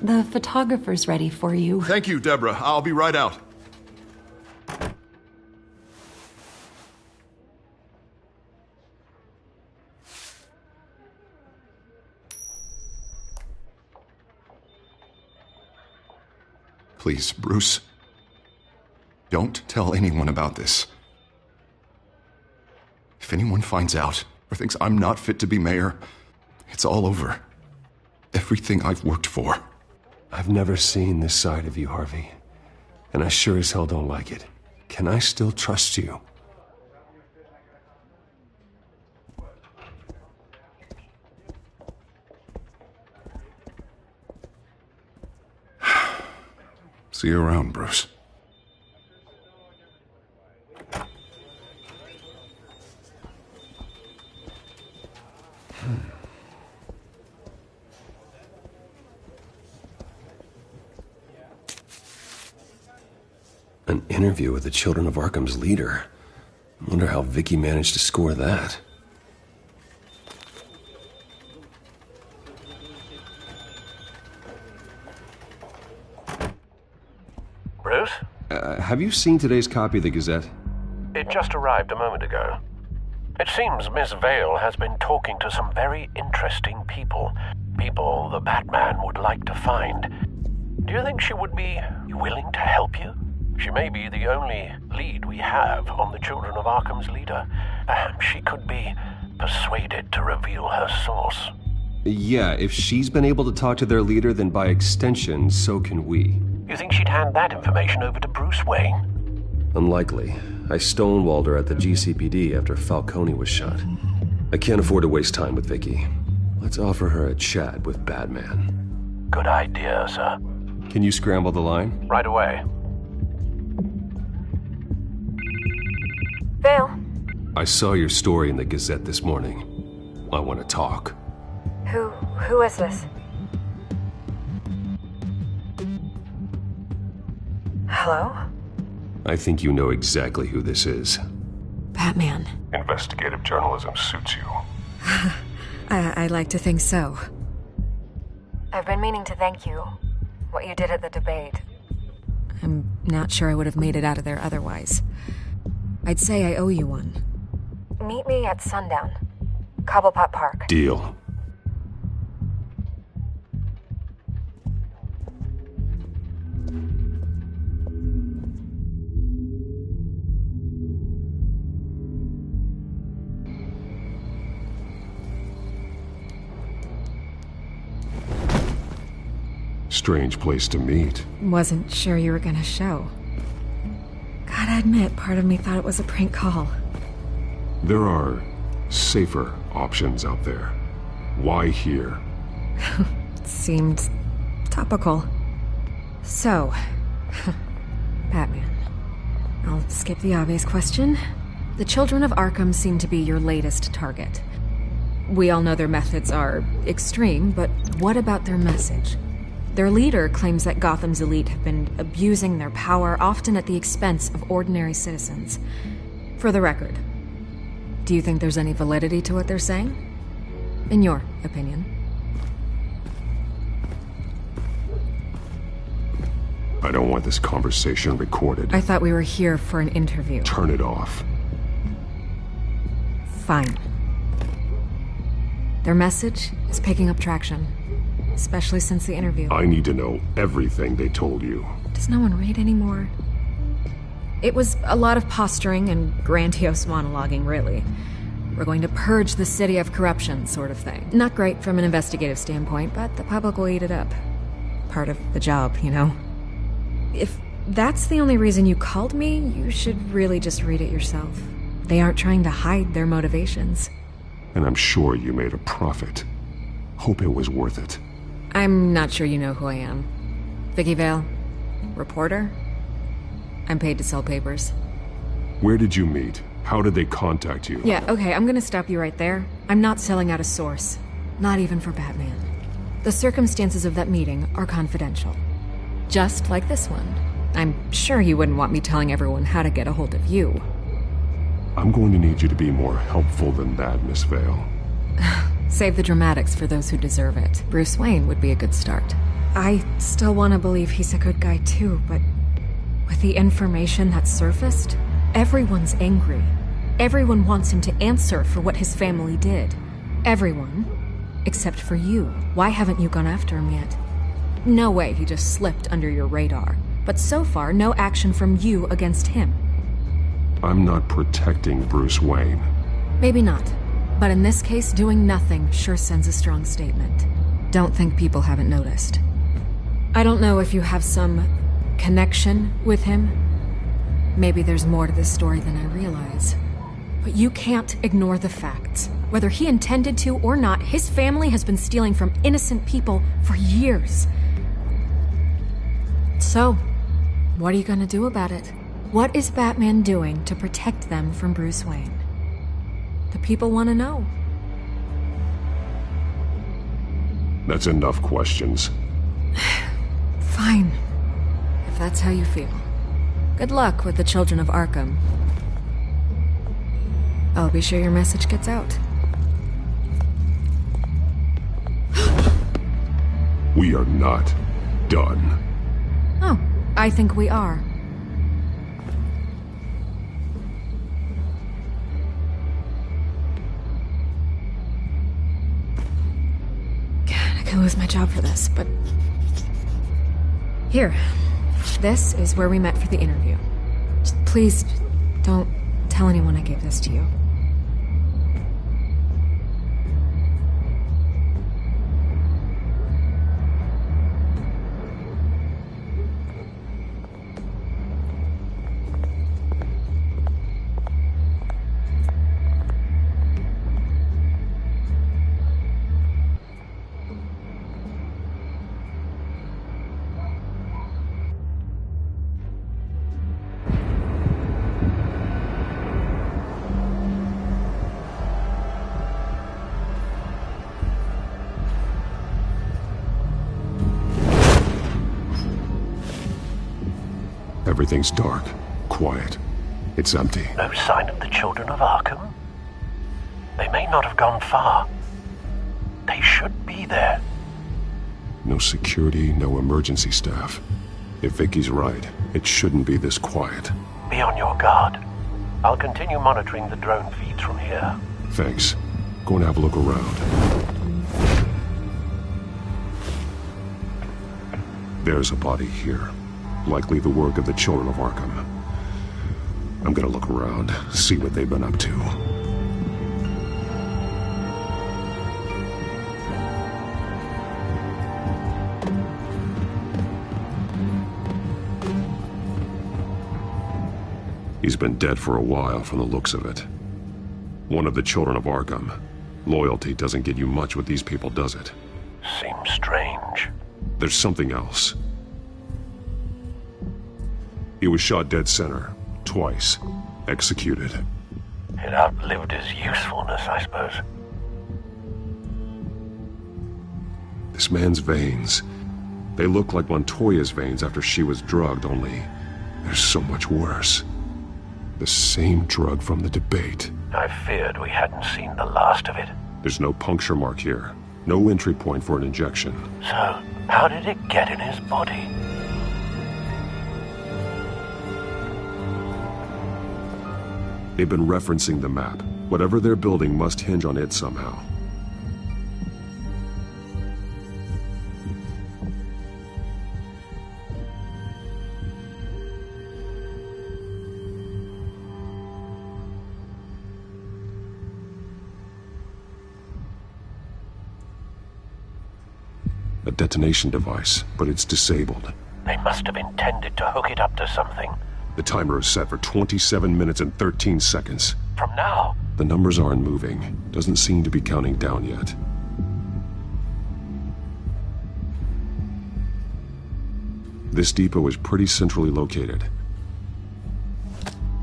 The photographer's ready for you. Thank you, Deborah. I'll be right out. Please, Bruce. Don't tell anyone about this. If anyone finds out or thinks I'm not fit to be mayor, it's all over. Everything I've worked for. I've never seen this side of you, Harvey. And I sure as hell don't like it. Can I still trust you? See you around, Bruce. An interview with the Children of Arkham's leader. I wonder how Vicky managed to score that. Bruce? Have you seen today's copy of the Gazette? It just arrived a moment ago. It seems Miss Vale has been talking to some very interesting people. People the Batman would like to find. Do you think she would be willing to help you? She may be the only lead we have on the Children of Arkham's leader. Perhaps she could be persuaded to reveal her source. Yeah, if she's been able to talk to their leader, then by extension, so can we. You think she'd hand that information over to Bruce Wayne? Unlikely. I stonewalled her at the GCPD after Falcone was shot. I can't afford to waste time with Vicky. Let's offer her a chat with Batman. Good idea, sir. Can you scramble the line? Right away. Vale. I saw your story in the Gazette this morning. I want to talk. Who is this? Hello? I think you know exactly who this is. Batman. Investigative journalism suits you. I'd like to think so. I've been meaning to thank you. What you did at the debate. I'm not sure I would have made it out of there otherwise. I'd say I owe you one. Meet me at sundown. Cobblepot Park. Deal. strange place to meet. Wasn't sure you were gonna show. Gotta admit, part of me thought it was a prank call. There are safer options out there. Why here? Seemed topical. So, Batman. I'll skip the obvious question. The children of Arkham seem to be your latest target. We all know their methods are extreme, but what about their message? Their leader claims that Gotham's elite have been abusing their power, often at the expense of ordinary citizens. For the record, do you think there's any validity to what they're saying? In your opinion? I don't want this conversation recorded. I thought we were here for an interview. Turn it off. Fine. Their message is picking up traction, especially since the interview. I need to know everything they told you. Does no one read anymore? It was a lot of posturing and grandiose monologuing, really. We're going to purge the city of corruption, sort of thing. Not great from an investigative standpoint, but the public will eat it up. Part of the job, you know? If that's the only reason you called me, you should really just read it yourself. They aren't trying to hide their motivations. And I'm sure you made a profit. Hope it was worth it. I'm not sure you know who I am. Vicky Vale, reporter. I'm paid to sell papers. Where did you meet? How did they contact you? Yeah, okay, I'm gonna stop you right there. I'm not selling out a source. Not even for Batman. The circumstances of that meeting are confidential. Just like this one. I'm sure you wouldn't want me telling everyone how to get a hold of you. I'm going to need you to be more helpful than that, Miss Vale. Save the dramatics for those who deserve it. Bruce Wayne would be a good start. I still want to believe he's a good guy too, but with the information that surfaced, everyone's angry. Everyone wants him to answer for what his family did. Everyone. Except for you. Why haven't you gone after him yet? No way he just slipped under your radar. But so far, no action from you against him. I'm not protecting Bruce Wayne. Maybe not. But in this case, doing nothing sure sends a strong statement. Don't think people haven't noticed. I don't know if you have some connection with him. Maybe there's more to this story than I realize. But you can't ignore the facts. Whether he intended to or not, his family has been stealing from innocent people for years. So, what are you gonna do about it? What is Batman doing to protect them from Bruce Wayne? The people want to know. That's enough questions. Fine. If that's how you feel. Good luck with the children of Arkham. I'll be sure your message gets out. We are not done. Oh, I think we are. I could lose my job for this, but... Here. This is where we met for the interview. Just please, don't tell anyone I gave this to you. Everything's dark, quiet. It's empty. No sign of the children of Arkham? They may not have gone far. They should be there. No security, no emergency staff. If Vicky's right, it shouldn't be this quiet. Be on your guard. I'll continue monitoring the drone feeds from here. Thanks. Go and have a look around. There's a body here. Likely the work of the children of Arkham. I'm gonna look around, see what they've been up to. He's been dead for a while from the looks of it. One of the children of Arkham. Loyalty doesn't get you much with these people, does it? Seems strange. There's something else. He was shot dead center, twice, executed. It outlived his usefulness, I suppose. This man's veins, they look like Montoya's veins after she was drugged, only they're so much worse. The same drug from the debate. I feared we hadn't seen the last of it. There's no puncture mark here. No entry point for an injection. So, how did it get in his body? They've been referencing the map. Whatever they're building must hinge on it somehow. A detonation device, but it's disabled. They must have intended to hook it up to something. The timer is set for 27 minutes and 13 seconds. From now? The numbers aren't moving. Doesn't seem to be counting down yet. This depot is pretty centrally located.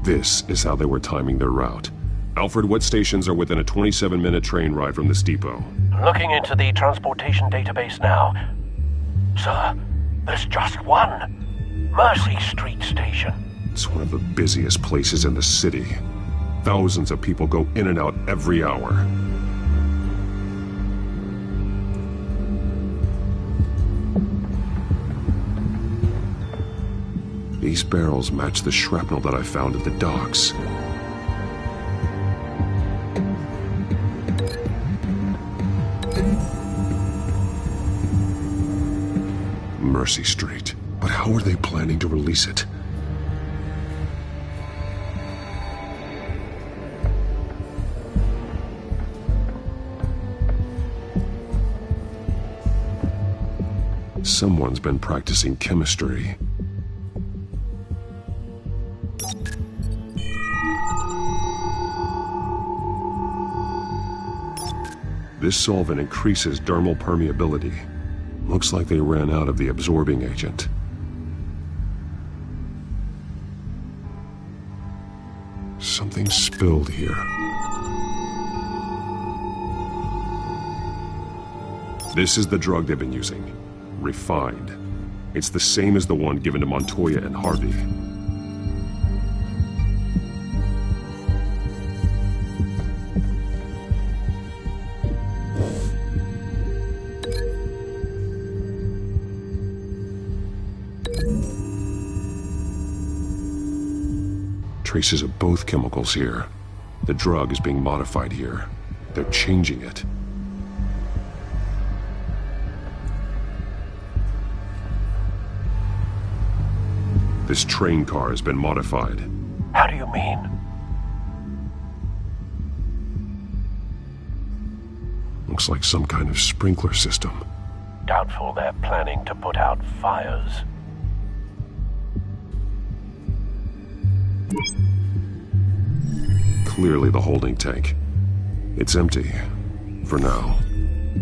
This is how they were timing their route. Alfred, what stations are within a 27-minute train ride from this depot? Looking into the transportation database now. Sir, there's just one. Mercy Street Station. It's one of the busiest places in the city. Thousands of people go in and out every hour. These barrels match the shrapnel that I found at the docks. Mercy Street. But how are they planning to release it? Someone's been practicing chemistry. This solvent increases dermal permeability. Looks like they ran out of the absorbing agent. Something spilled here. This is the drug they've been using. Refined. It's the same as the one given to Montoya and Harvey. Traces of both chemicals here. The drug is being modified here. They're changing it. This train car has been modified. How do you mean? Looks like some kind of sprinkler system. Doubtful they're planning to put out fires. Clearly the holding tank. It's empty. For now.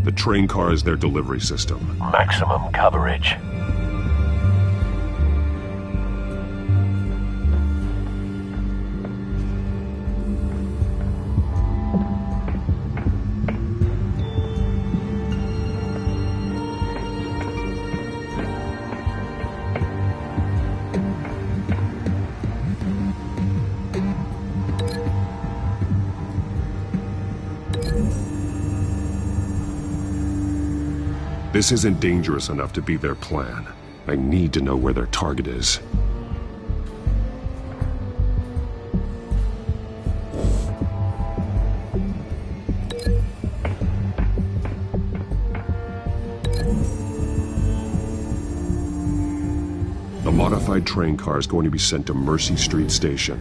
The train car is their delivery system. Maximum coverage. This isn't dangerous enough to be their plan. I need to know where their target is. The modified train car is going to be sent to Mercy Street Station.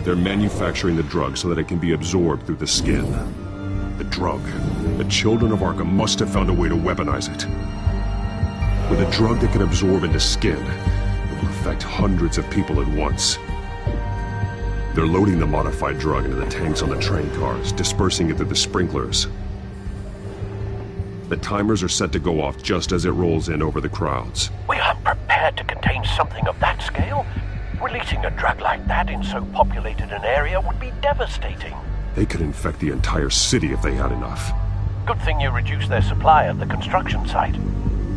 They're manufacturing the drug so that it can be absorbed through the skin. The drug. The children of Arkham must have found a way to weaponize it. With a drug that can absorb into skin, it will affect hundreds of people at once. They're loading the modified drug into the tanks on the train cars, dispersing it through the sprinklers. The timers are set to go off just as it rolls in over the crowds. We aren't prepared to contain something of that scale. Releasing a drug like that in so populated an area would be devastating. They could infect the entire city if they had enough. Good thing you reduced their supply at the construction site.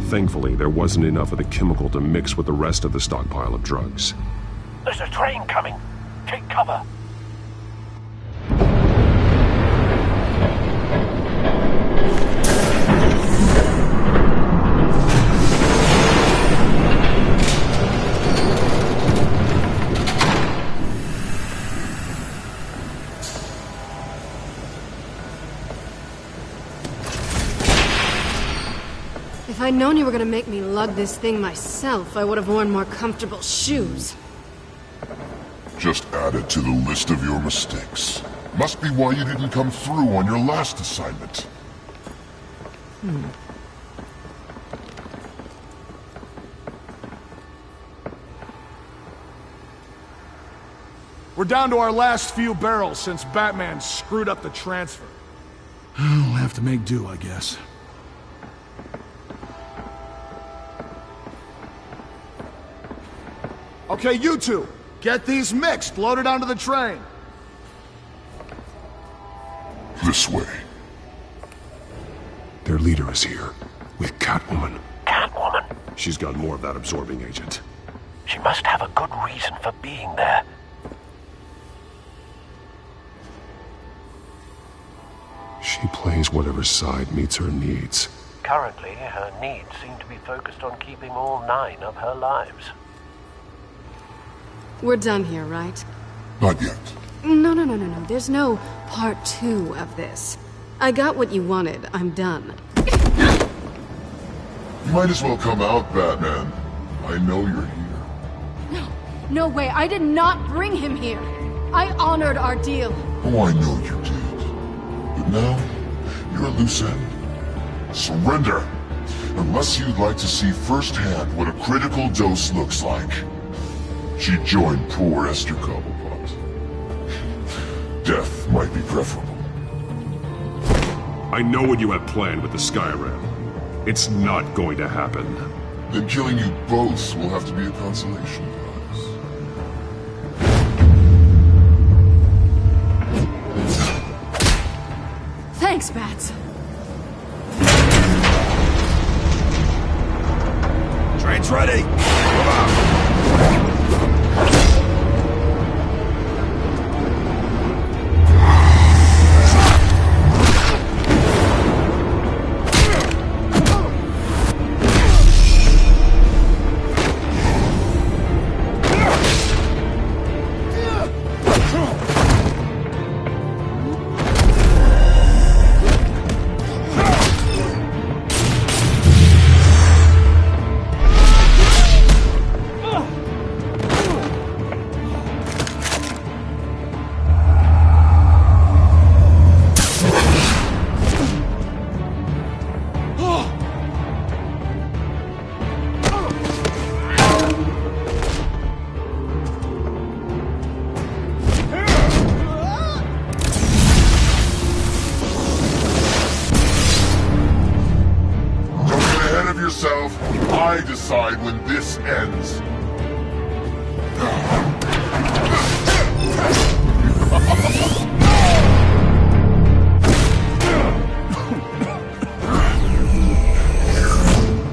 Thankfully, there wasn't enough of the chemical to mix with the rest of the stockpile of drugs. There's a train coming. Take cover. If I'd known you were gonna make me lug this thing myself, I would have worn more comfortable shoes. Just add it to the list of your mistakes. Must be why you didn't come through on your last assignment. We're down to our last few barrels since Batman screwed up the transfer. We'll have to make do, I guess. Okay, you two, get these mixed, loaded onto the train. This way. Their leader is here, with Catwoman. Catwoman? She's got more of that absorbing agent. She must have a good reason for being there. She plays whatever side meets her needs. Currently, her needs seem to be focused on keeping all 9 of her lives. We're done here, right? Not yet. No. There's no part 2 of this. I got what you wanted. I'm done. You might as well come out, Batman. I know you're here. No way. I did not bring him here. I honored our deal. Oh, I know you did. But now, you're a loose end. Surrender! Unless you'd like to see firsthand what a critical dose looks like. She joined poor Esther Cobblepot. Death might be preferable. I know what you have planned with the Skyrim. It's not going to happen. Then killing you both will have to be a consolation prize. Thanks, Bats. Train's ready! Come on! I decide when this ends.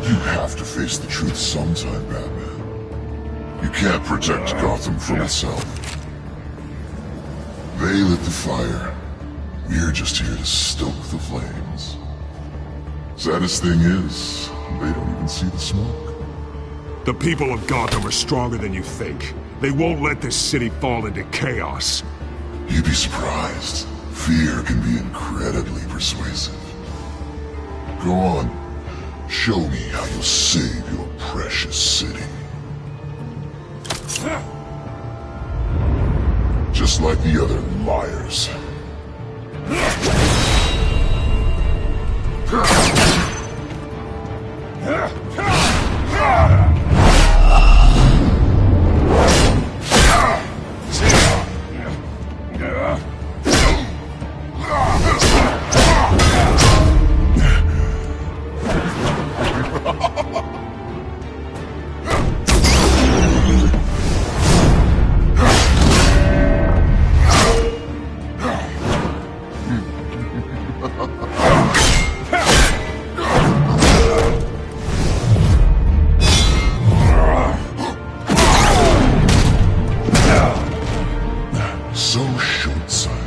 You have to face the truth sometime, Batman. You can't protect Gotham from itself. They lit the fire. We're just here to stoke the flames. Saddest thing is, they don't even see the smoke. The people of Gotham are stronger than you think. They won't let this city fall into chaos. You'd be surprised. Fear can be incredibly persuasive. Go on. Show me how you'll save your precious city. just like the other liars. So short-sighted.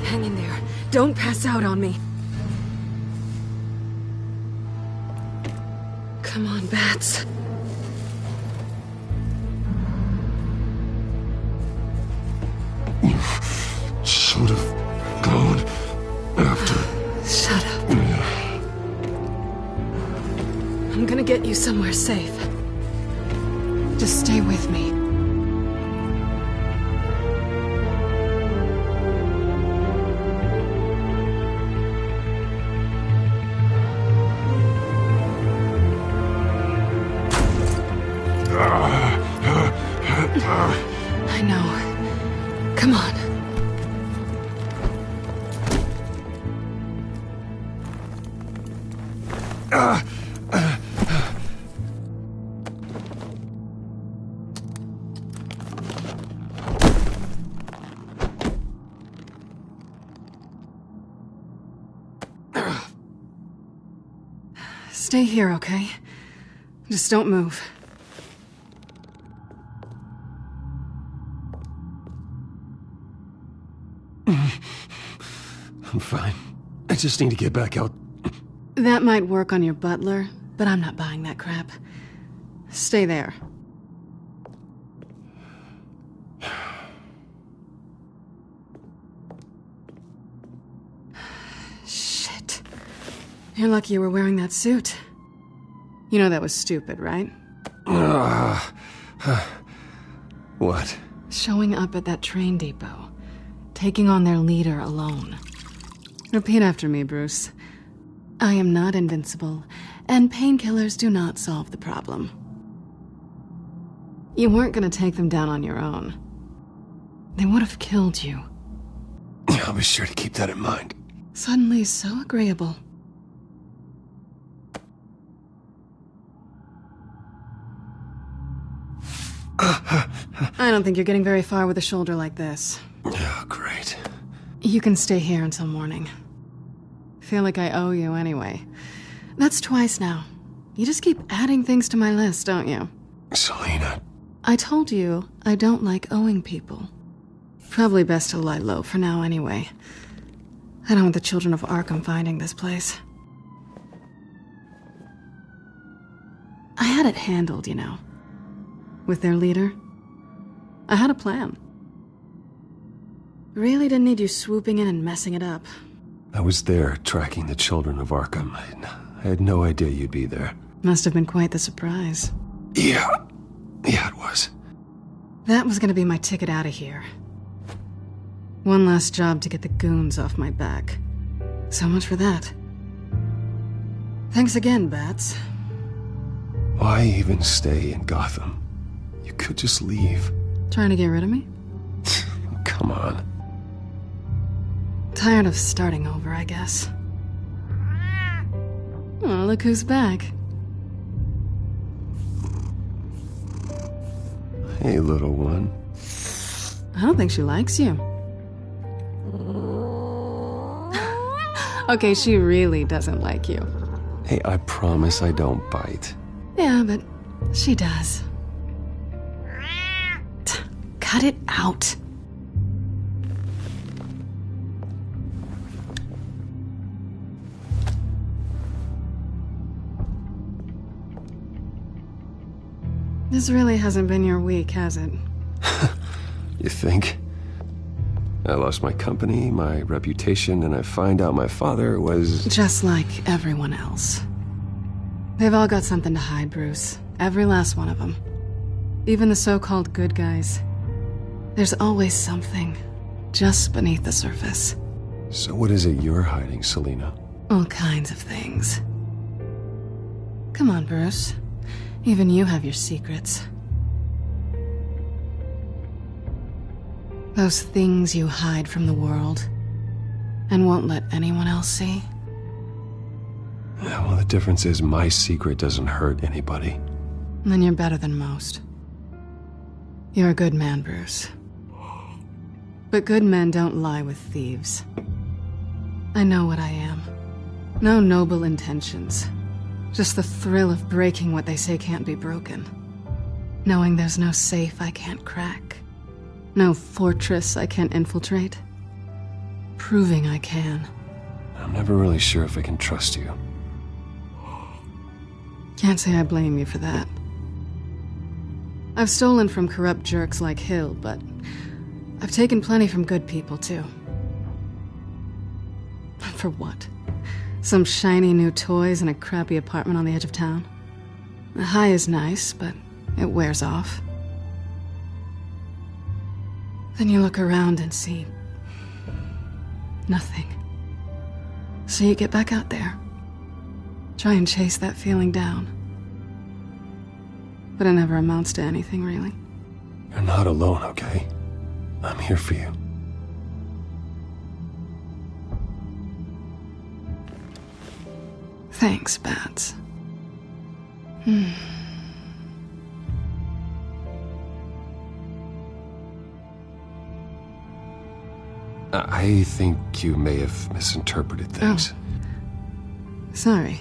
Hang in there. Don't pass out on me. Come on, Bats. You should have gone after. Shut up. I'm gonna get you somewhere safe. Just stay with me. I know. Come on. Stay here, okay? Just don't move. I'm fine. I just need to get back out. That might work on your butler, but I'm not buying that crap. Stay there. Shit. You're lucky you were wearing that suit. You know that was stupid, right? What? Showing up at that train depot. Taking on their leader alone. Repeat after me, Bruce. I am not invincible, and painkillers do not solve the problem. You weren't gonna take them down on your own. They would have killed you. I'll be sure to keep that in mind. Suddenly so agreeable. I don't think you're getting very far with a shoulder like this. Oh, great. You can stay here until morning. Feel like I owe you anyway. That's twice now. You just keep adding things to my list, don't you? Selena. I told you I don't like owing people. Probably best to lie low for now anyway. I don't want the children of Arkham finding this place. I had it handled, you know. With their leader. I had a plan. Really didn't need you swooping in and messing it up. I was there tracking the children of Arkham. I had no idea you'd be there. Must have been quite the surprise. Yeah, it was. That was gonna be my ticket out of here. One last job to get the goons off my back. So much for that. Thanks again, Bats. Why even stay in Gotham? You could just leave. Trying to get rid of me? Come on. Tired of starting over, I guess. Oh, look who's back. Hey, little one. I don't think she likes you. Okay, she really doesn't like you. Hey, I promise I don't bite. Yeah, but she does. Cut it out. This really hasn't been your week, has it? You think? I lost my company, my reputation, and I find out my father was... Just like everyone else. They've all got something to hide, Bruce. Every last one of them. Even the so-called good guys. There's always something just beneath the surface. So what is it you're hiding, Selina? All kinds of things. Come on, Bruce. Even you have your secrets. Those things you hide from the world and won't let anyone else see. Yeah, well, the difference is my secret doesn't hurt anybody. Then you're better than most. You're a good man, Bruce. But good men don't lie with thieves. I know what I am. No noble intentions. Just the thrill of breaking what they say can't be broken. Knowing there's no safe I can't crack. No fortress I can't infiltrate. Proving I can. I'm never really sure if I can trust you. Can't say I blame you for that. I've stolen from corrupt jerks like Hill, but I've taken plenty from good people, too. For what? Some shiny new toys and a crappy apartment on the edge of town? The high is nice, but it wears off. Then you look around and see... nothing. So you get back out there. Try and chase that feeling down. But it never amounts to anything, really. You're not alone, okay? I'm here for you. Thanks, Bats. I think you may have misinterpreted things. Oh. Sorry.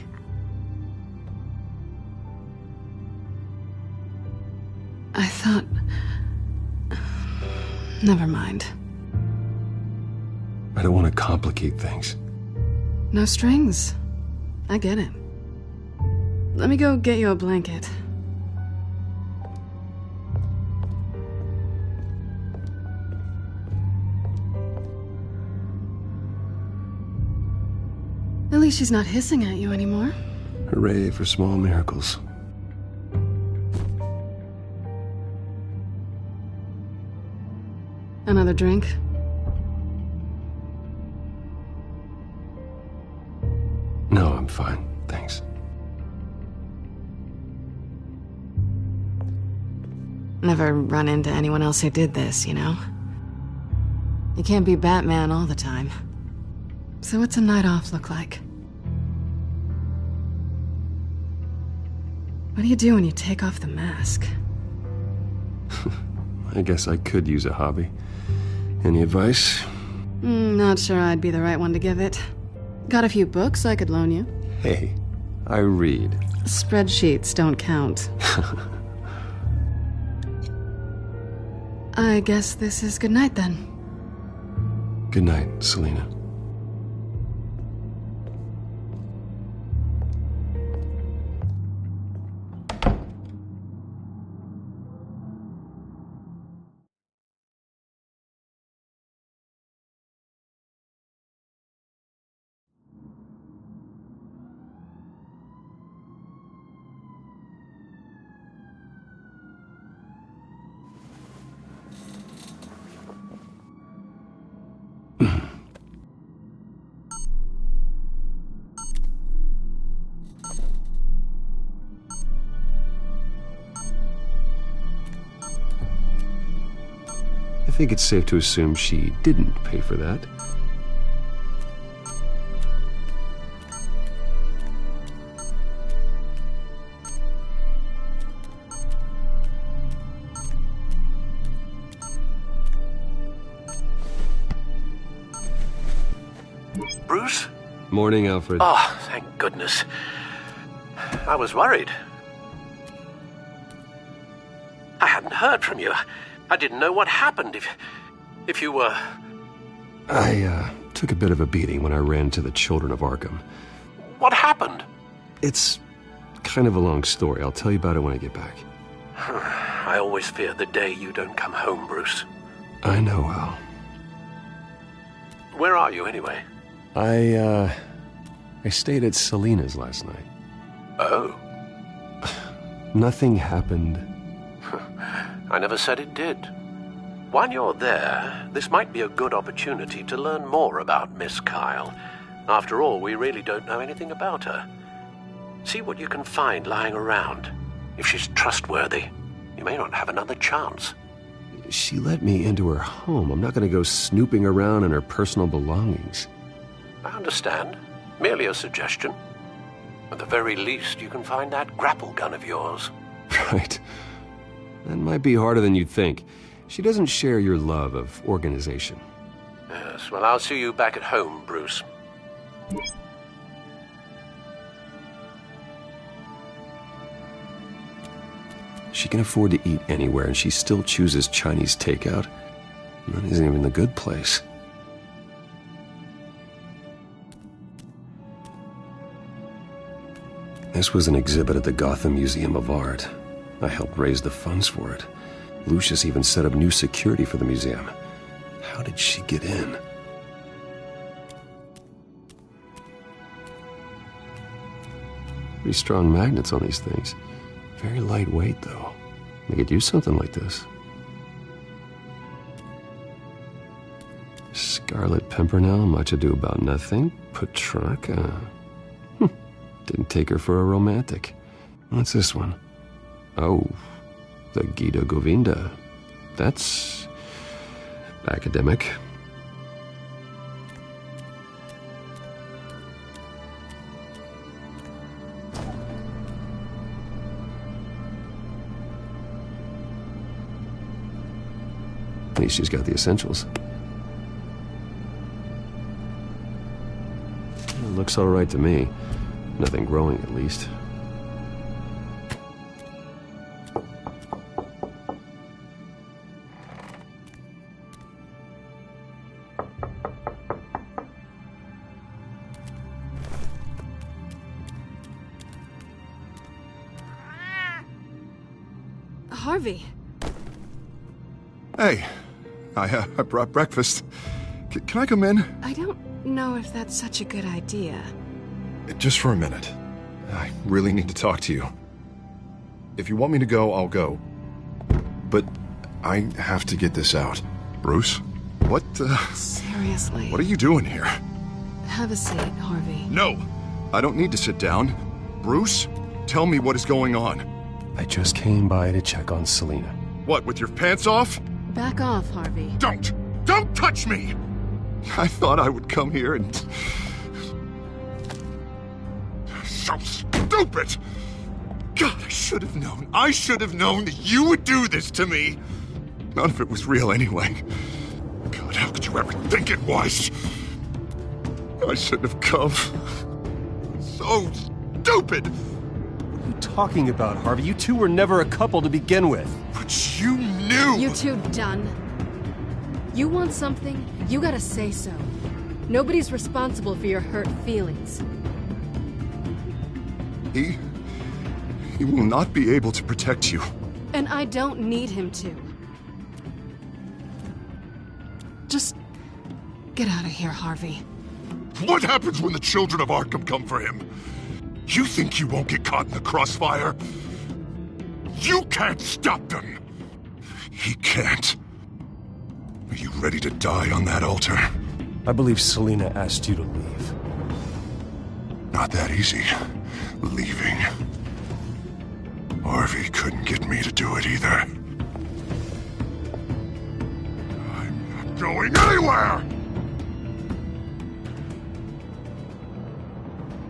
I thought... Never mind. I don't want to complicate things. No strings. I get it. Let me go get you a blanket. At least she's not hissing at you anymore. Hooray for small miracles. Another drink? No, I'm fine. Thanks. Never run into anyone else who did this, you know? You can't be Batman all the time. So what's a night off look like? What do you do when you take off the mask? I guess I could use a hobby. Any advice? Not sure I'd be the right one to give it. Got a few books I could loan you. Hey, I read. Spreadsheets don't count. I guess this is good night then. Good night, Selina. think it's safe to assume she didn't pay for that. Bruce? Morning, Alfred. Oh, thank goodness. I was worried. I hadn't heard from you. I didn't know what happened if you were... I took a bit of a beating when I ran to the Children of Arkham. What happened? It's kind of a long story. I'll tell you about it when I get back. I always fear the day you don't come home, Bruce. I know, Al. Where are you, anyway? I stayed at Selena's last night. Oh. Nothing happened. I never said it did. While you're there, this might be a good opportunity to learn more about Miss Kyle. After all, we really don't know anything about her. See what you can find lying around. If she's trustworthy, you may not have another chance. She let me into her home. I'm not going to go snooping around in her personal belongings. I understand. Merely a suggestion. At the very least, you can find that grapple gun of yours. Right. That might be harder than you'd think. She doesn't share your love of organization. Yes, well, I'll see you back at home, Bruce. She can afford to eat anywhere, and she still chooses Chinese takeout. And that isn't even the good place. This was an exhibit at the Gotham Museum of Art. I helped raise the funds for it. Lucius even set up new security for the museum. How did she get in? Pretty strong magnets on these things. Very lightweight, though. They could use something like this. Scarlet Pimpernel, Much Ado About Nothing, Petrarca. Didn't take her for a romantic. What's this one? Oh, the Gita Govinda. That's academic. At least she's got the essentials. It looks all right to me. Nothing growing, at least. Harvey. Hey, I brought breakfast. Can I come in? I don't know if that's such a good idea. Just for a minute. I really need to talk to you. If you want me to go, I'll go. But I have to get this out. Bruce? What, Seriously. What are you doing here? Have a seat, Harvey. No! I don't need to sit down. Bruce, tell me what is going on. I just came by to check on Selena. What, with your pants off? Back off, Harvey. Don't! Don't touch me! I thought I would come here and... So stupid! God, I should have known. I should have known that you would do this to me. None of it was real anyway. God, how could you ever think it was? I shouldn't have come. So stupid! What are you talking about, Harvey? You two were never a couple to begin with. But you knew! You two done? You want something, you gotta say so. Nobody's responsible for your hurt feelings. He will not be able to protect you. And I don't need him to. Just get out of here, Harvey. What happens when the children of Arkham come for him? You think you won't get caught in the crossfire? You can't stop them! He can't. Are you ready to die on that altar? I believe Selena asked you to leave. Not that easy. Leaving. Harvey couldn't get me to do it either. going anywhere!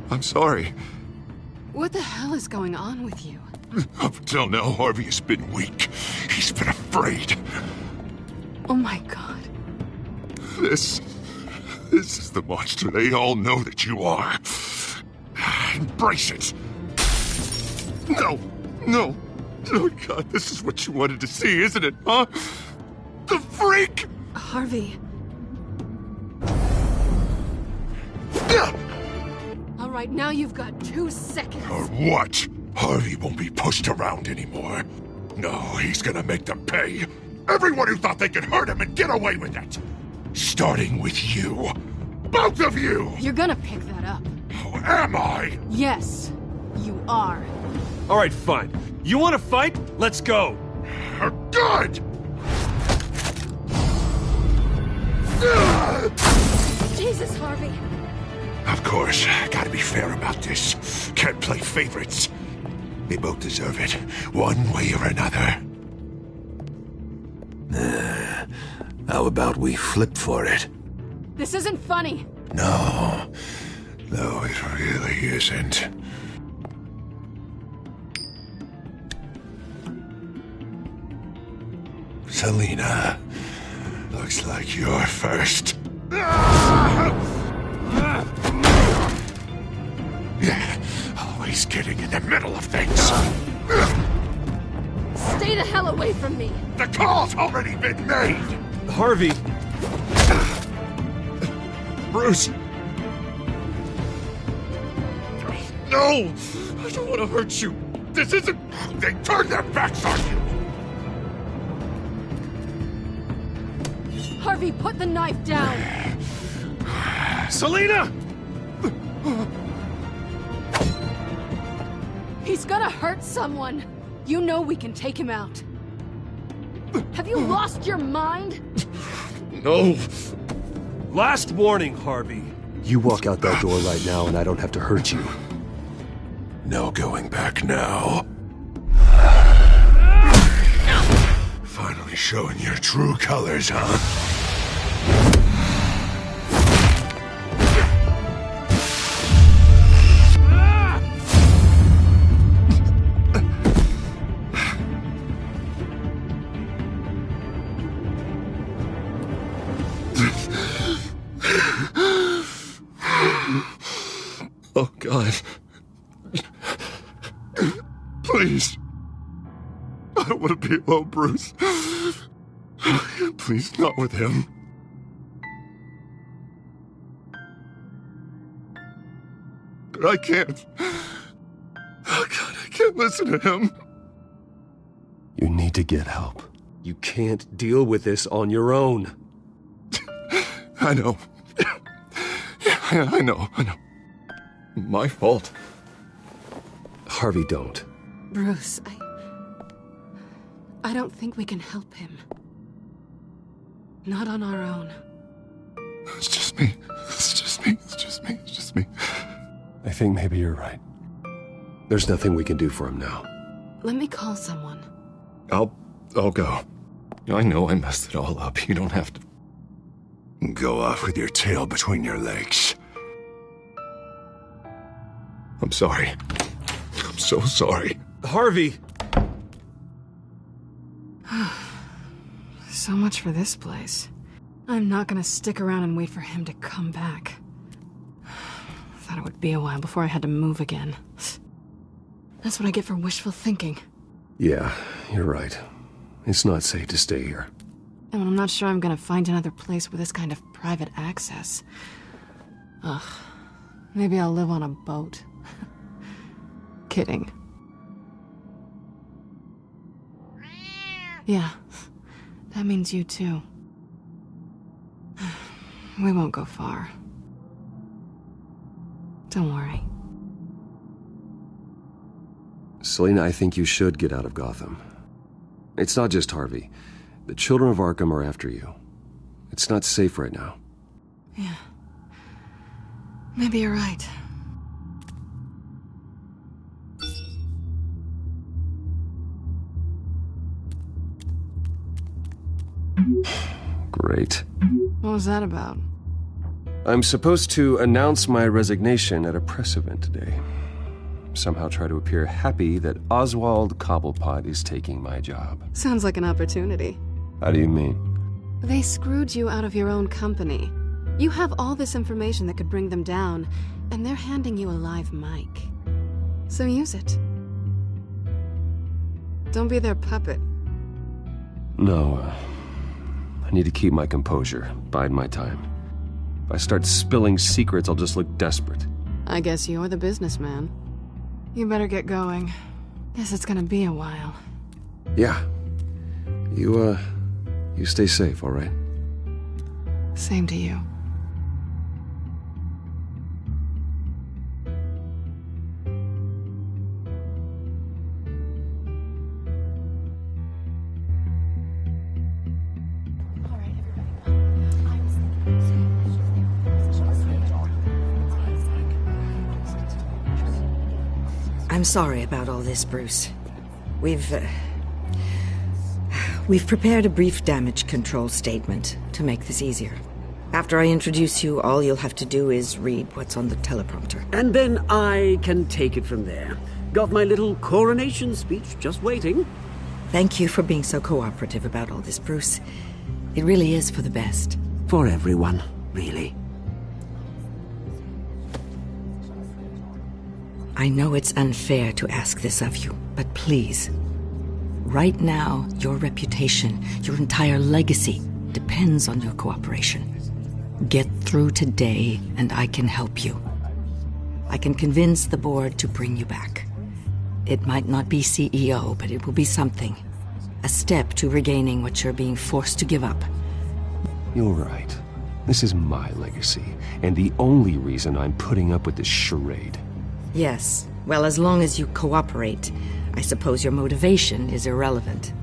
I'm sorry. What the hell is going on with you? Up until now, Harvey has been weak. He's been afraid. Oh my god. This is the monster they all know that you are. Embrace it. No, no. Oh God, this is what you wanted to see, isn't it, huh? The freak! Harvey. All right, now you've got 2 seconds. Or what? Harvey won't be pushed around anymore. No, he's gonna make them pay. Everyone who thought they could hurt him and get away with it. Starting with you. Both of you! You're gonna pick that up. Oh, am I? Yes, you are. All right, fine. You want to fight? Let's go. Good! Jesus, Harvey. Of course, gotta be fair about this. Can't play favorites. They both deserve it, one way or another. How about we flip for it? This isn't funny. No, it really isn't. Selina, looks like you're first. Always getting in the middle of things. Stay the hell away from me. The call's already been made. Harvey. Bruce. No! I don't want to hurt you. This isn't... They turned their backs on you. Harvey, put the knife down. Selina! He's gonna hurt someone. You know we can take him out. Have you lost your mind? No. Last warning, Harvey. You walk out that door right now and I don't have to hurt you. No going back now. Finally showing your true colors, huh? Oh, God. Please. I don't want to be alone, Bruce. Please, not with him. But I can't. Oh, God, I can't listen to him. You need to get help. You can't deal with this on your own. I know. Yeah, I know. My fault. Harvey, don't. Bruce, I don't think we can help him. Not on our own. It's just me. I think maybe you're right. There's nothing we can do for him now. Let me call someone. I'll go. I know I messed it all up. You don't have to go off with your tail between your legs. I'm sorry. I'm so sorry. Harvey! So much for this place. I'm not gonna stick around and wait for him to come back. Thought it would be a while before I had to move again. That's what I get for wishful thinking. Yeah, you're right. It's not safe to stay here. And I'm not sure I'm gonna find another place with this kind of private access. Ugh. Maybe I'll live on a boat. Kidding. Yeah. That means you too. We won't go far. Don't worry. Selina, I think you should get out of Gotham. It's not just Harvey. The children of Arkham are after you. It's not safe right now. Yeah. Maybe you're right. Great. What was that about? I'm supposed to announce my resignation at a press event today. Somehow try to appear happy that Oswald Cobblepot is taking my job. Sounds like an opportunity. How do you mean? They screwed you out of your own company. You have all this information that could bring them down, and they're handing you a live mic. So use it. Don't be their puppet. No, I need to keep my composure, bide my time. If I start spilling secrets, I'll just look desperate. I guess you're the businessman. You better get going. Guess it's gonna be a while. Yeah. You stay safe, all right? Same to you. I'm sorry about all this, Bruce. We've prepared a brief damage control statement to make this easier. After I introduce you, all you'll have to do is read what's on the teleprompter. And then I can take it from there. Got my little coronation speech just waiting. Thank you for being so cooperative about all this, Bruce. It really is for the best. For everyone, really. I know it's unfair to ask this of you, but please. Right now, your reputation, your entire legacy, depends on your cooperation. Get through today, and I can help you. I can convince the board to bring you back. It might not be CEO, but it will be something. A step to regaining what you're being forced to give up. You're right. This is my legacy, and the only reason I'm putting up with this charade. Yes. Well, as long as you cooperate, I suppose your motivation is irrelevant.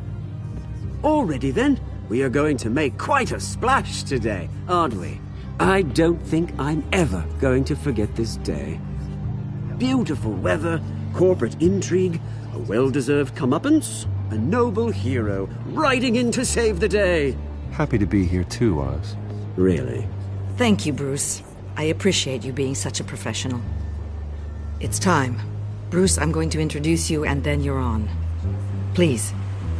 Already then, we are going to make quite a splash today, aren't we? I don't think I'm ever going to forget this day. Beautiful weather, corporate intrigue, a well-deserved comeuppance, a noble hero riding in to save the day. Happy to be here too, Oz. Really? Thank you, Bruce. I appreciate you being such a professional. It's time. Bruce, I'm going to introduce you, and then you're on. Please,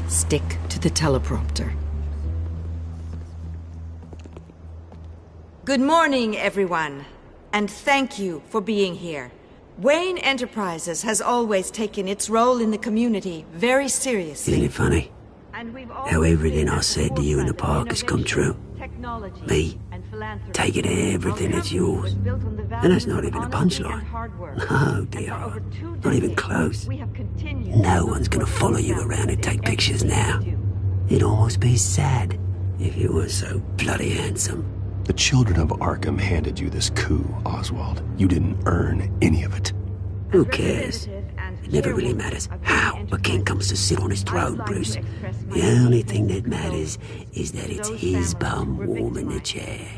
stick to the teleprompter. Good morning, everyone, and thank you for being here. Wayne Enterprises has always taken its role in the community very seriously. Isn't it funny? How everything I said to you in the park has come true. Me, taking everything that's yours. And that's not even a punchline. No, dear. Not even close. No one's gonna follow you around and take pictures now. It'd almost be sad if you were so bloody handsome. The children of Arkham handed you this coup, Oswald. You didn't earn any of it. Who cares? It never really matters how a king comes to sit on his throne, Bruce. The only thing that matters is that it's his bum warming the chair.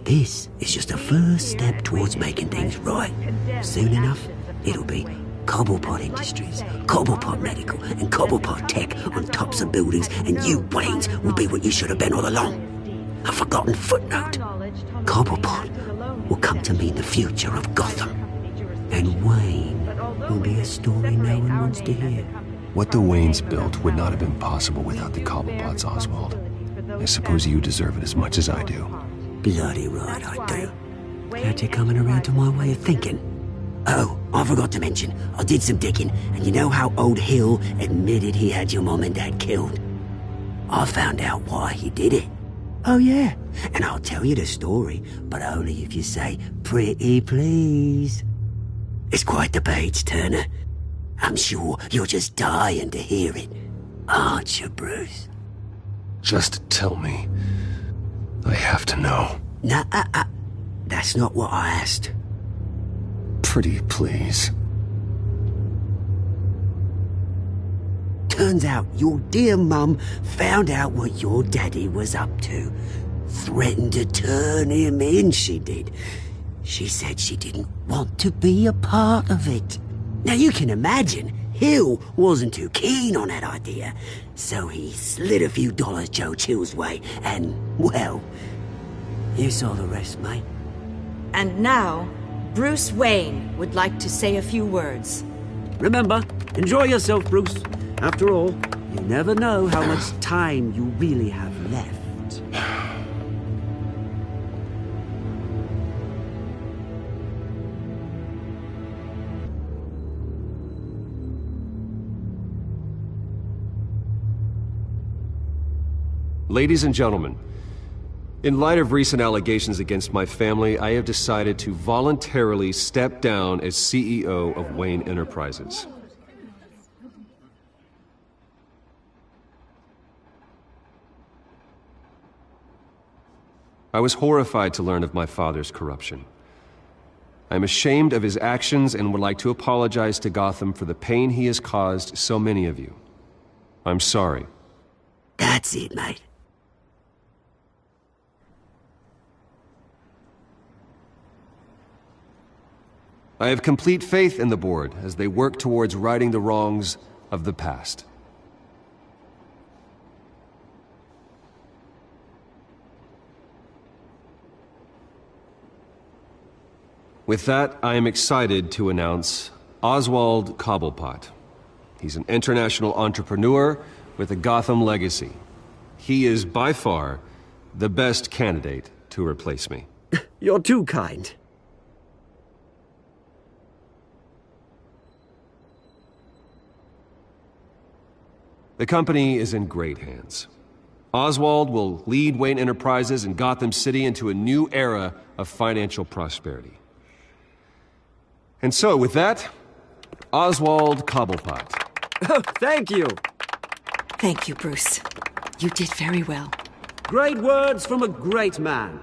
This is just a first step towards making things right. Soon enough, it'll be Cobblepot Industries, Cobblepot Medical, and Cobblepot Tech on tops of buildings, and you, Waynes, will be what you should have been all along. A forgotten footnote. Cobblepot will come to mean the future of Gotham. And Wayne will be a story no one wants to hear. What the Waynes built would not have been possible without the Cobblepots, Oswald. I suppose you deserve it as much as I do. Bloody right I do. Glad you're coming around to my way of thinking. Oh, I forgot to mention, I did some digging, and you know how old Hill admitted he had your mom and dad killed? I found out why he did it. Oh yeah, and I'll tell you the story, but only if you say, pretty please. It's quite the page turner. I'm sure you're just dying to hear it, aren't you, Bruce? Just tell me. I have to know. Nah, that's not what I asked. Pretty please. Turns out your dear mum found out what your daddy was up to. Threatened to turn him in, she did. She said she didn't want to be a part of it. Now you can imagine, Hill wasn't too keen on that idea, so he slid a few dollars Joe Chill's way, and, well, you saw the rest, mate. And now, Bruce Wayne would like to say a few words. Remember, enjoy yourself, Bruce. After all, you never know how much time you really have left. Ladies and gentlemen, in light of recent allegations against my family, I have decided to voluntarily step down as CEO of Wayne Enterprises. I was horrified to learn of my father's corruption. I am ashamed of his actions and would like to apologize to Gotham for the pain he has caused so many of you. I'm sorry. That's it, mate. I have complete faith in the board as they work towards righting the wrongs of the past. With that, I am excited to announce Oswald Cobblepot. He's an international entrepreneur with a Gotham legacy. He is by far the best candidate to replace me. You're too kind. The company is in great hands. Oswald will lead Wayne Enterprises and Gotham City into a new era of financial prosperity. And so, with that, Oswald Cobblepot. Oh, thank you. Thank you, Bruce. You did very well. Great words from a great man.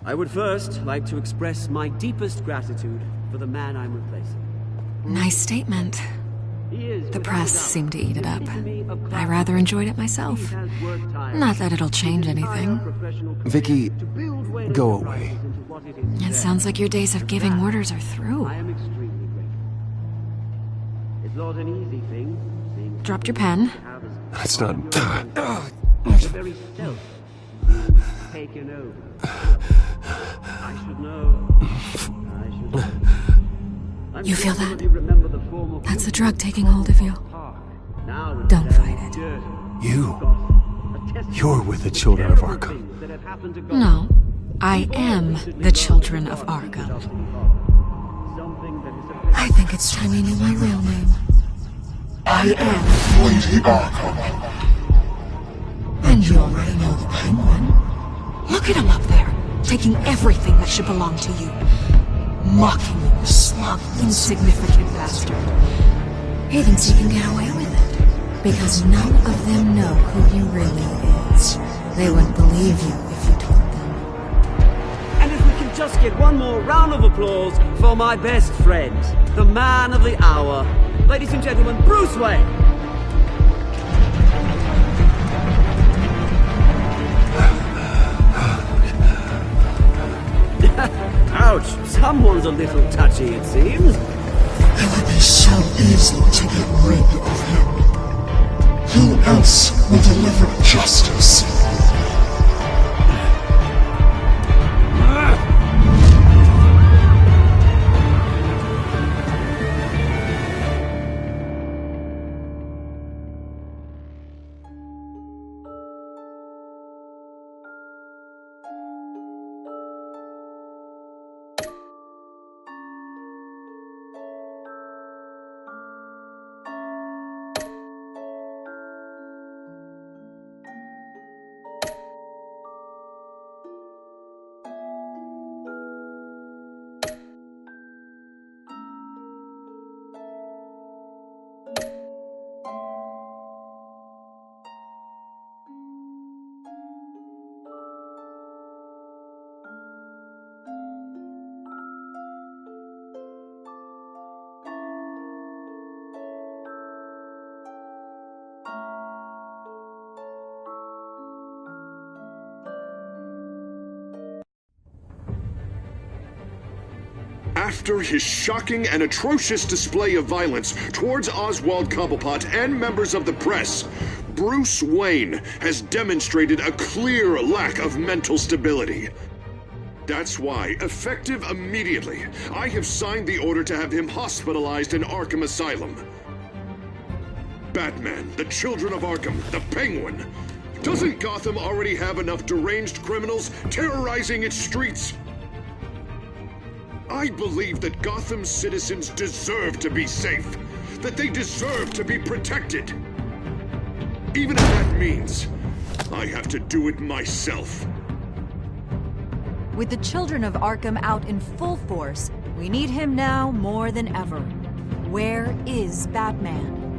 I would first like to express my deepest gratitude for the man I'm replacing. Nice statement. The press seemed to eat it up. I rather enjoyed it myself. Not that it'll change anything. Vicky, go away. It sounds like your days of giving orders are through. It's not an easy thing. Dropped your pen. That's not... The very self taken over. I should know. You feel that? That's the drug taking hold of you. Don't fight it. You're with the children of Arkham. No, I am the children of Arkham. I think it's time you knew my real name. I am Lady Arkham. And you already know the Penguin. Look at him up there, taking everything that should belong to you. Mocking you, smug, insignificant bastard. He thinks he can get away with it, because none of them know who he really is. They wouldn't believe you if you told them. And if we can just get one more round of applause for my best friend, the man of the hour, ladies and gentlemen, Bruce Wayne! Ouch, someone's a little touchy, it seems. It would be so easy to get rid of him. Who else will deliver justice? After his shocking and atrocious display of violence towards Oswald Cobblepot and members of the press, Bruce Wayne has demonstrated a clear lack of mental stability. That's why, effective immediately, I have signed the order to have him hospitalized in Arkham Asylum. Batman, the Children of Arkham, the Penguin. Doesn't Gotham already have enough deranged criminals terrorizing its streets? I believe that Gotham's citizens deserve to be safe, that they deserve to be protected. Even if that means I have to do it myself. With the Children of Arkham out in full force, we need him now more than ever. Where is Batman?